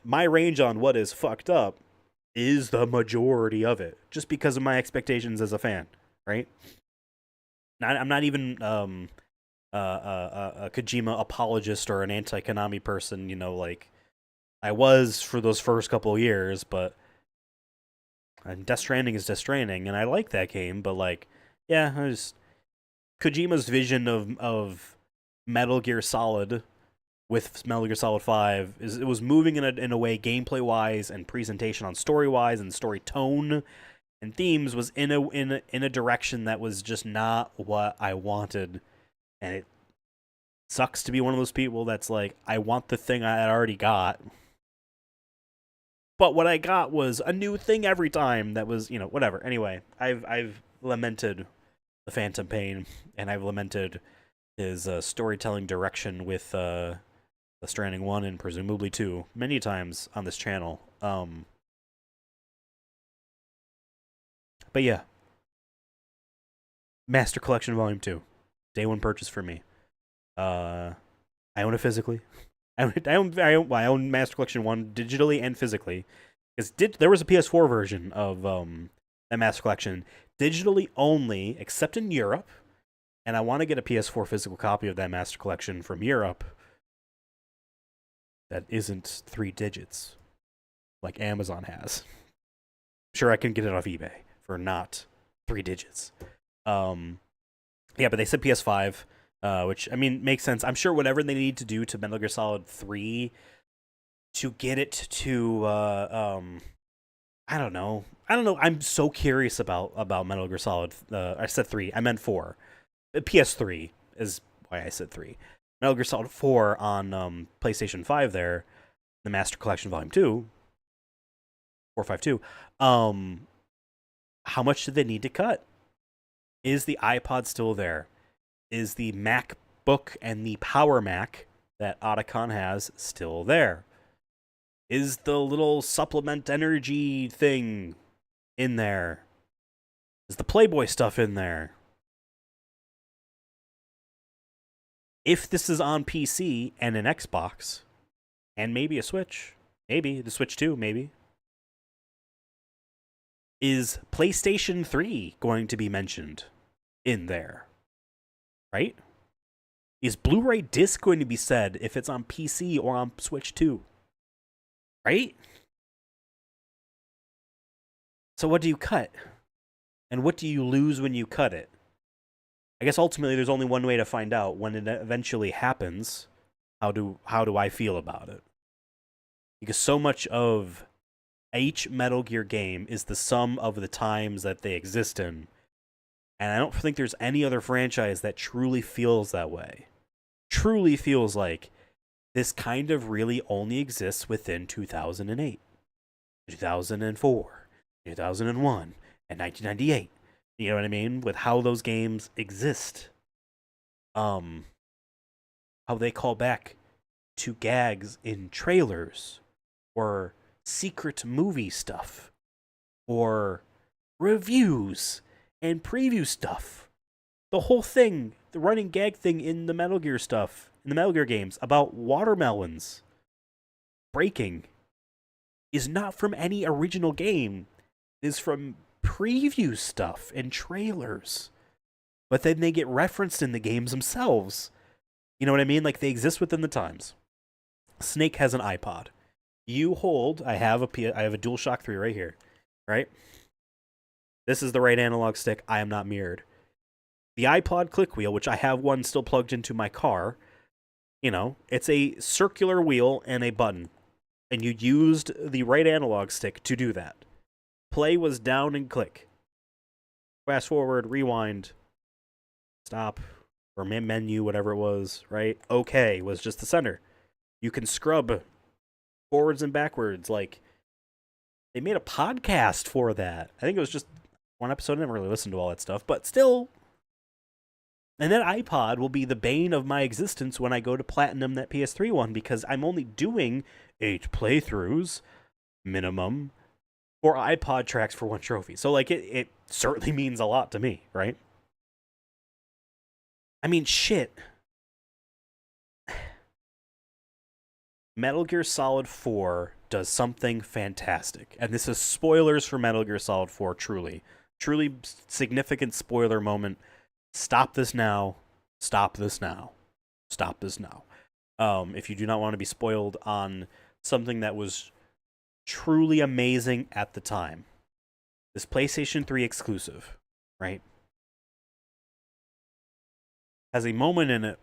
my range on what is fucked up is the majority of it, just because of my expectations as a fan, right? I'm not even a Kojima apologist or an anti-Konami person, you know, like I was for those first couple of years, but Death Stranding is Death Stranding, and I like that game, but like, yeah, Kojima's vision of Metal Gear Solid with Metal Gear Solid 5 it was moving in a way, gameplay wise and presentation on story wise and story tone and themes, was in a direction that was just not what I wanted. And it sucks to be one of those people that's like, I want the thing I already got, but what I got was a new thing every time that was, you know, whatever. Anyway, I've lamented the Phantom Pain, and I've lamented his storytelling direction with The Stranding 1 and presumably 2 many times on this channel. But yeah. Master Collection Volume 2. Day 1 purchase for me. I own it physically. I own Master Collection 1 digitally and physically. There was a PS4 version of that Master Collection. Digitally only, except in Europe. And I want to get a PS4 physical copy of that Master Collection from Europe that isn't 3 digits, like Amazon has. Sure, I can get it off eBay for not 3 digits. Yeah, but they said PS5, which, I mean, makes sense. I'm sure whatever they need to do to Metal Gear Solid 3 to get it to, I don't know. I'm so curious about Metal Gear Solid. I said 3. I meant 4. PS3 is why I said 3. Metal Gear Solid 4 on PlayStation 5 there, the Master Collection Volume 2. 452. How much do they need to cut? Is the iPod still there? Is the MacBook and the Power Mac that Otacon has still there? Is the little supplement energy thing in there? Is the Playboy stuff in there? If this is on PC and an Xbox, and maybe a Switch, maybe the Switch 2, maybe, is PlayStation 3 going to be mentioned in there? Right? Is Blu-ray disc going to be said if it's on PC or on Switch 2? Right? So what do you cut? And what do you lose when you cut it? I guess ultimately there's only one way to find out. When it eventually happens, how do I feel about it? Because so much of each Metal Gear game is the sum of the times that they exist in. And I don't think there's any other franchise that truly feels that way. Truly feels like this kind of really only exists within 2008, 2004, 2001, and 1998. You know what I mean? With how those games exist. How they call back to gags in trailers, or secret movie stuff, or reviews and preview stuff. The whole thing, the running gag thing in the Metal Gear stuff, in the Metal Gear games, about watermelons breaking, is not from any original game. It is from preview stuff and trailers. But then they get referenced in the games themselves. You know what I mean? Like, they exist within the times. Snake has an iPod. You hold, I have a DualShock 3 right here, right? This is the right analog stick. I am not mirrored. The iPod click wheel, which I have one still plugged into my car, you know, it's a circular wheel and a button. And you used the right analog stick to do that. Play was down and click. Fast forward, rewind, stop, or menu, whatever it was, right? OK was just the center. You can scrub forwards and backwards. Like, they made a podcast for that. I think it was just one episode. I never really listened to all that stuff, but still. And that iPod will be the bane of my existence when I go to platinum that PS3 one, because I'm only doing 8 playthroughs minimum for iPod tracks for 1 trophy. So, like, it certainly means a lot to me, right? I mean, shit. Metal Gear Solid 4 does something fantastic. And this is spoilers for Metal Gear Solid 4, truly. Truly significant spoiler moment. Stop this now. Stop this now. Stop this now. If you do not want to be spoiled on something that was truly amazing at the time. This PlayStation 3 exclusive, right? Has a moment in it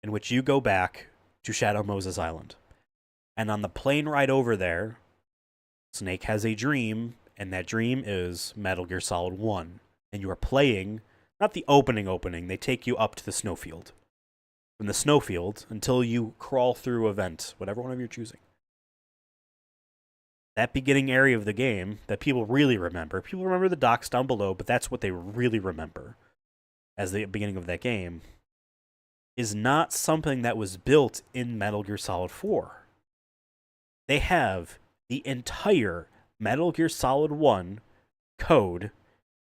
in which you go back to Shadow Moses Island. And on the plane ride over there, Snake has a dream, and that dream is Metal Gear Solid 1. And you are playing, not the opening, they take you up to the snowfield. From the snowfield until you crawl through a vent, whatever one of you're choosing. That beginning area of the game that people really remember. People remember the docks down below, but that's what they really remember as the beginning of that game, is not something that was built in Metal Gear Solid 4. They have the entire Metal Gear Solid 1 code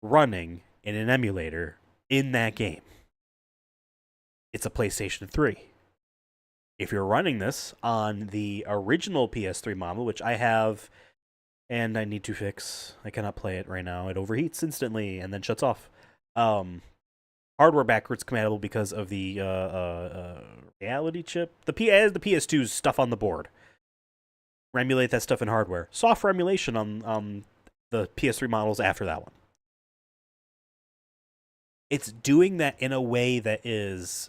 running in an emulator in that game. It's a PlayStation 3. If you're running this on the original PS3 model, which I have, and I need to fix, I cannot play it right now. It overheats instantly and then shuts off. Hardware backwards compatible because of the reality chip. The PS2's stuff on the board. Emulate that stuff in hardware. Software emulation on the PS3 models after that one. It's doing that in a way that is...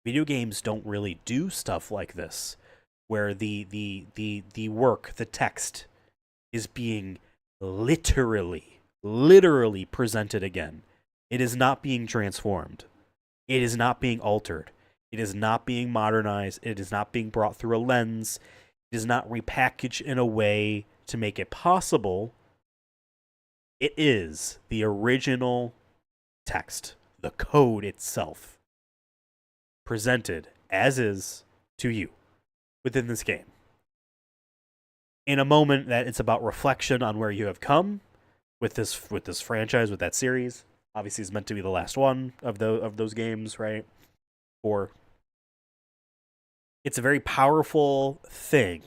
Video games don't really do stuff like this, where the work, the text, is being literally presented again. It is not being transformed. It is not being altered. It is not being modernized. It is not being brought through a lens. It is not repackaged in a way to make it possible. It is the original text, the code itself, presented as is to you within this game. In a moment that it's about reflection on where you have come with this franchise, with that series. Obviously, it's meant to be the last one of those games, right? Or it's a very powerful thing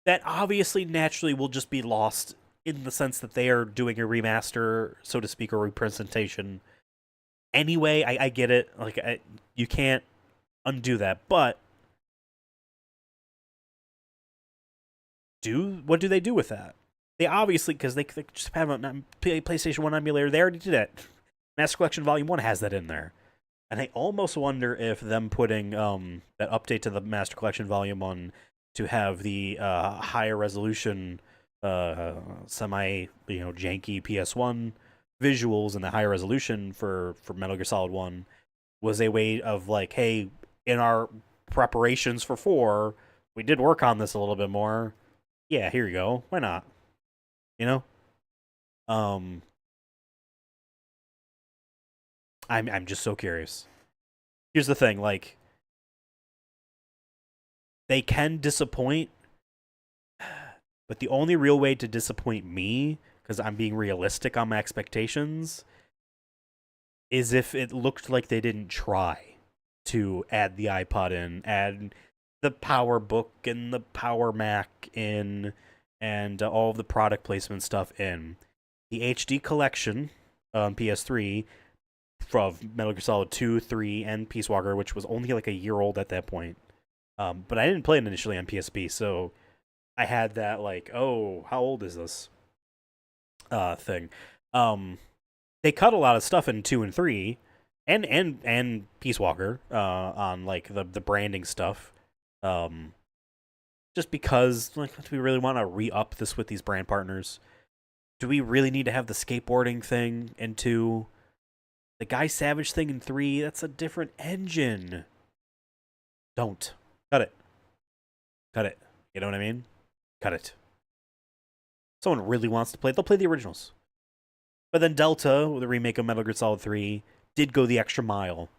that obviously naturally will just be lost in the sense that they are doing a remaster, so to speak, or representation. Anyway, I get it. Like, you can't undo that, but what do they do with that? They obviously, because they just have a PlayStation 1 emulator, they already did it. Master Collection Volume 1 has that in there. And I almost wonder if them putting that update to the Master Collection Volume 1 to have the higher resolution, janky PS1 visuals and the higher resolution for Metal Gear Solid 1 was a way of like, hey, in our preparations for 4, we did work on this a little bit more. Yeah, here you go. Why not? You know? I'm just so curious. Here's the thing, like, they can disappoint, but the only real way to disappoint me, because I'm being realistic on my expectations, is if it looked like they didn't try to add the iPod in, add the Power Book and the Power Mac in, and all of the product placement stuff in. The HD collection on PS3 of Metal Gear Solid 2, 3, and Peace Walker, which was only like a year old at that point. But I didn't play it initially on PSP, so I had that like, oh, how old is this thing? They cut a lot of stuff in 2 and 3, and Peace Walker on like the branding stuff. Just because, like, do we really want to re-up this with these brand partners? Do we really need to have the skateboarding thing in 2? The Guy Savage thing in 3, that's a different engine. Don't. Cut it. Cut it. You know what I mean? Cut it. Someone really wants to play it, they'll play the originals. But then Delta, the remake of Metal Gear Solid 3, did go the extra mile.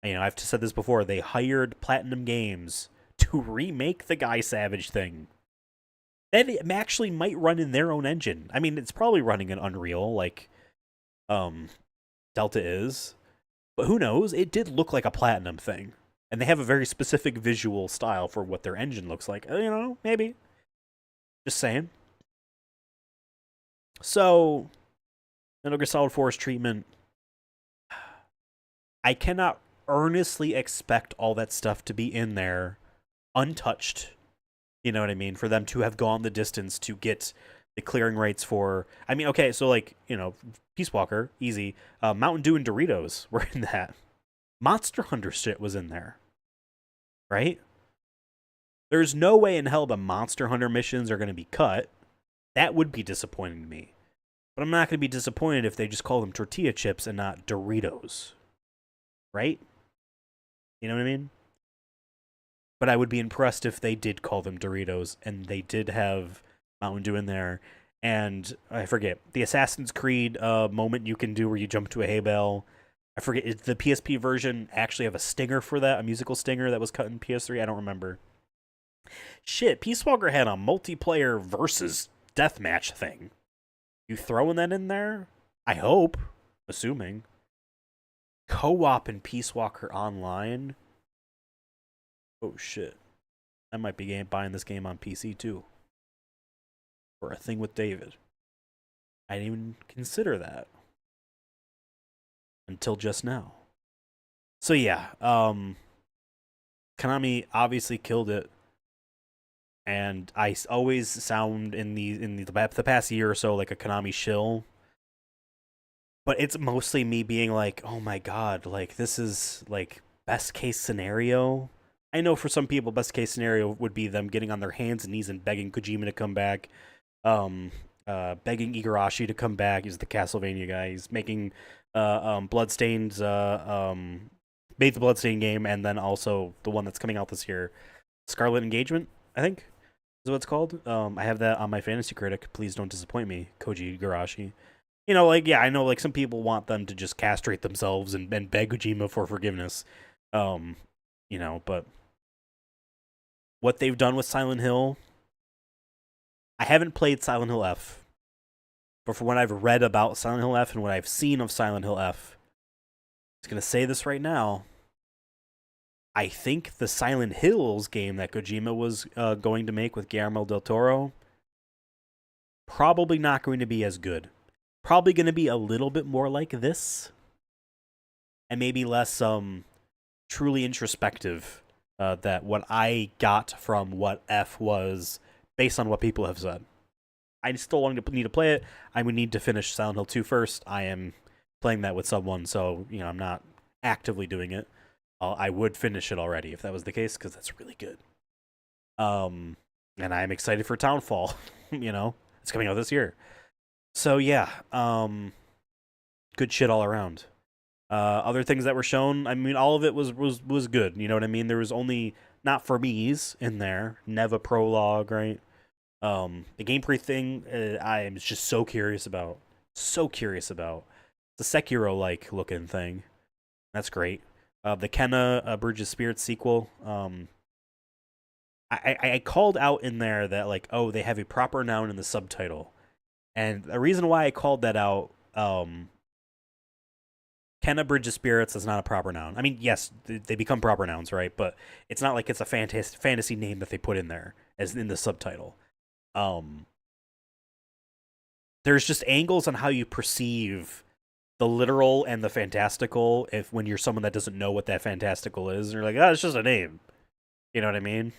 You know, I've said this before, they hired Platinum Games to remake the Guy Savage thing. That actually might run in their own engine. I mean, it's probably running in Unreal, like Delta is. But who knows? It did look like a Platinum thing. And they have a very specific visual style for what their engine looks like. You know, maybe. Just saying. So, Metal Gear Solid 4's treatment. I cannot earnestly expect all that stuff to be in there untouched. You know what I mean? For them to have gone the distance to get the clearing rates for... I mean, okay, so like, you know, Peace Walker, easy. Mountain Dew and Doritos were in that. Monster Hunter shit was in there. Right? There's no way in hell the Monster Hunter missions are going to be cut. That would be disappointing to me. But I'm not going to be disappointed if they just call them tortilla chips and not Doritos. Right? You know what I mean? But I would be impressed if they did call them Doritos and they did have Mountain Dew in there. And I forget, the Assassin's Creed moment you can do where you jump to a hay bale. I forget, did the PSP version actually have a stinger for that? A musical stinger that was cut in PS3? I don't remember. Shit, Peace Walker had a multiplayer versus deathmatch thing. You throwing that in there? I hope. Assuming. Co-op in Peace Walker Online? Oh shit. I might be buying this game on PC too. For A Thing with David. I didn't even consider that. Until just now. So yeah, Konami obviously killed it. And I always sound in the past year or so like a Konami shill. But it's mostly me being like, oh my god, like this is like best case scenario. I know for some people, best case scenario would be them getting on their hands and knees and begging Kojima to come back. Begging Igarashi to come back. He's the Castlevania guy. He's making Bloodstained's made the Bloodstained game, and then also the one that's coming out this year, Scarlet Engagement, I think. what it's called. I have that on my fantasy critic. Please don't disappoint me, Koji Igarashi. You know, like, yeah, I know, like, some people want them to just castrate themselves and beg Kojima for forgiveness. You know, but what they've done with Silent Hill, I haven't played Silent Hill F, but from what I've read about Silent Hill F and what I've seen of Silent Hill F, I'm going to say this right now. I think the Silent Hills game that Kojima was going to make with Guillermo del Toro, probably not going to be as good. Probably going to be a little bit more like this, and maybe less truly introspective. That what I got from what F was, based on what people have said. I still need to play it. I would need to finish Silent Hill 2 first. I am playing that with someone, so you know I'm not actively doing it. I would finish it already if that was the case, because that's really good. And I'm excited for Townfall. You know, it's coming out this year. So yeah, good shit all around. Other things that were shown, I mean, all of it was good. You know what I mean? There was only not for me's in there. Neva prologue, right? The gameplay thing, I am just so curious about. So curious about. It's a Sekiro-like looking thing. That's great. The Kenna Bridge of Spirits sequel. I called out in there that, like, oh, they have a proper noun in the subtitle. And the reason why I called that out, Kenna Bridge of Spirits is not a proper noun. I mean, yes, they become proper nouns, right? But it's not like it's a fantasy name that they put in there, as in the subtitle. There's just angles on how you perceive the literal and the fantastical when you're someone that doesn't know what that fantastical is. And you're like, it's just a name. You know what I mean?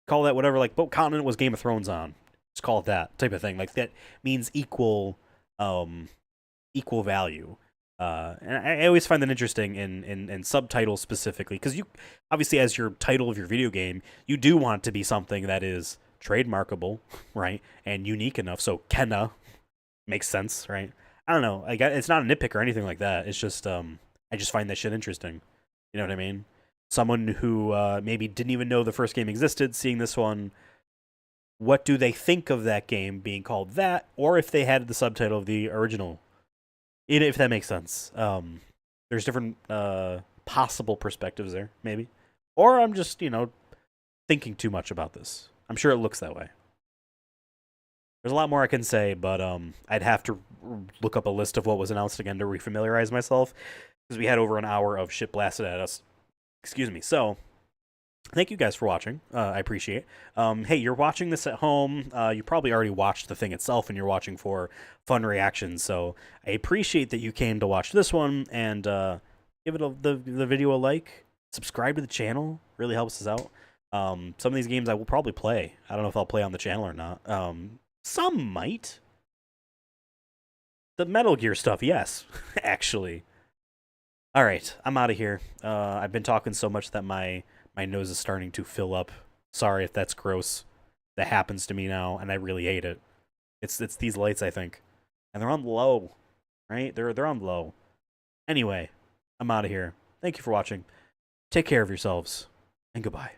Call that whatever, like, what continent was Game of Thrones on? Just call it that type of thing. Like, that means equal value. And I always find that interesting in subtitles specifically, because you, obviously, as your title of your video game, you do want it to be something that is trademarkable, right? And unique enough. So Kenna makes sense, right? I don't know. It's not a nitpick or anything like that. It's just, I just find that shit interesting. You know what I mean? Someone who maybe didn't even know the first game existed, seeing this one, what do they think of that game being called that? Or if they had the subtitle of the original, if that makes sense. There's different possible perspectives there, maybe. Or I'm just, thinking too much about this. I'm sure it looks that way. There's a lot more I can say, but I'd have to look up a list of what was announced again to refamiliarize myself, because we had over an hour of shit blasted at us. Excuse me. So, thank you guys for watching. I appreciate it. Hey, you're watching this at home. You probably already watched the thing itself, and you're watching for fun reactions. So I appreciate that you came to watch this one, and give it the video a like. Subscribe to the channel. Really helps us out. Some of these games I will probably play. I don't know if I'll play on the channel or not. Some might. The Metal Gear stuff, yes, actually. All right, I'm out of here. I've been talking so much that my nose is starting to fill up. Sorry if that's gross. That happens to me now, and I really hate it. It's these lights, I think. And they're on low, right? They're on low. Anyway, I'm out of here. Thank you for watching. Take care of yourselves, and goodbye.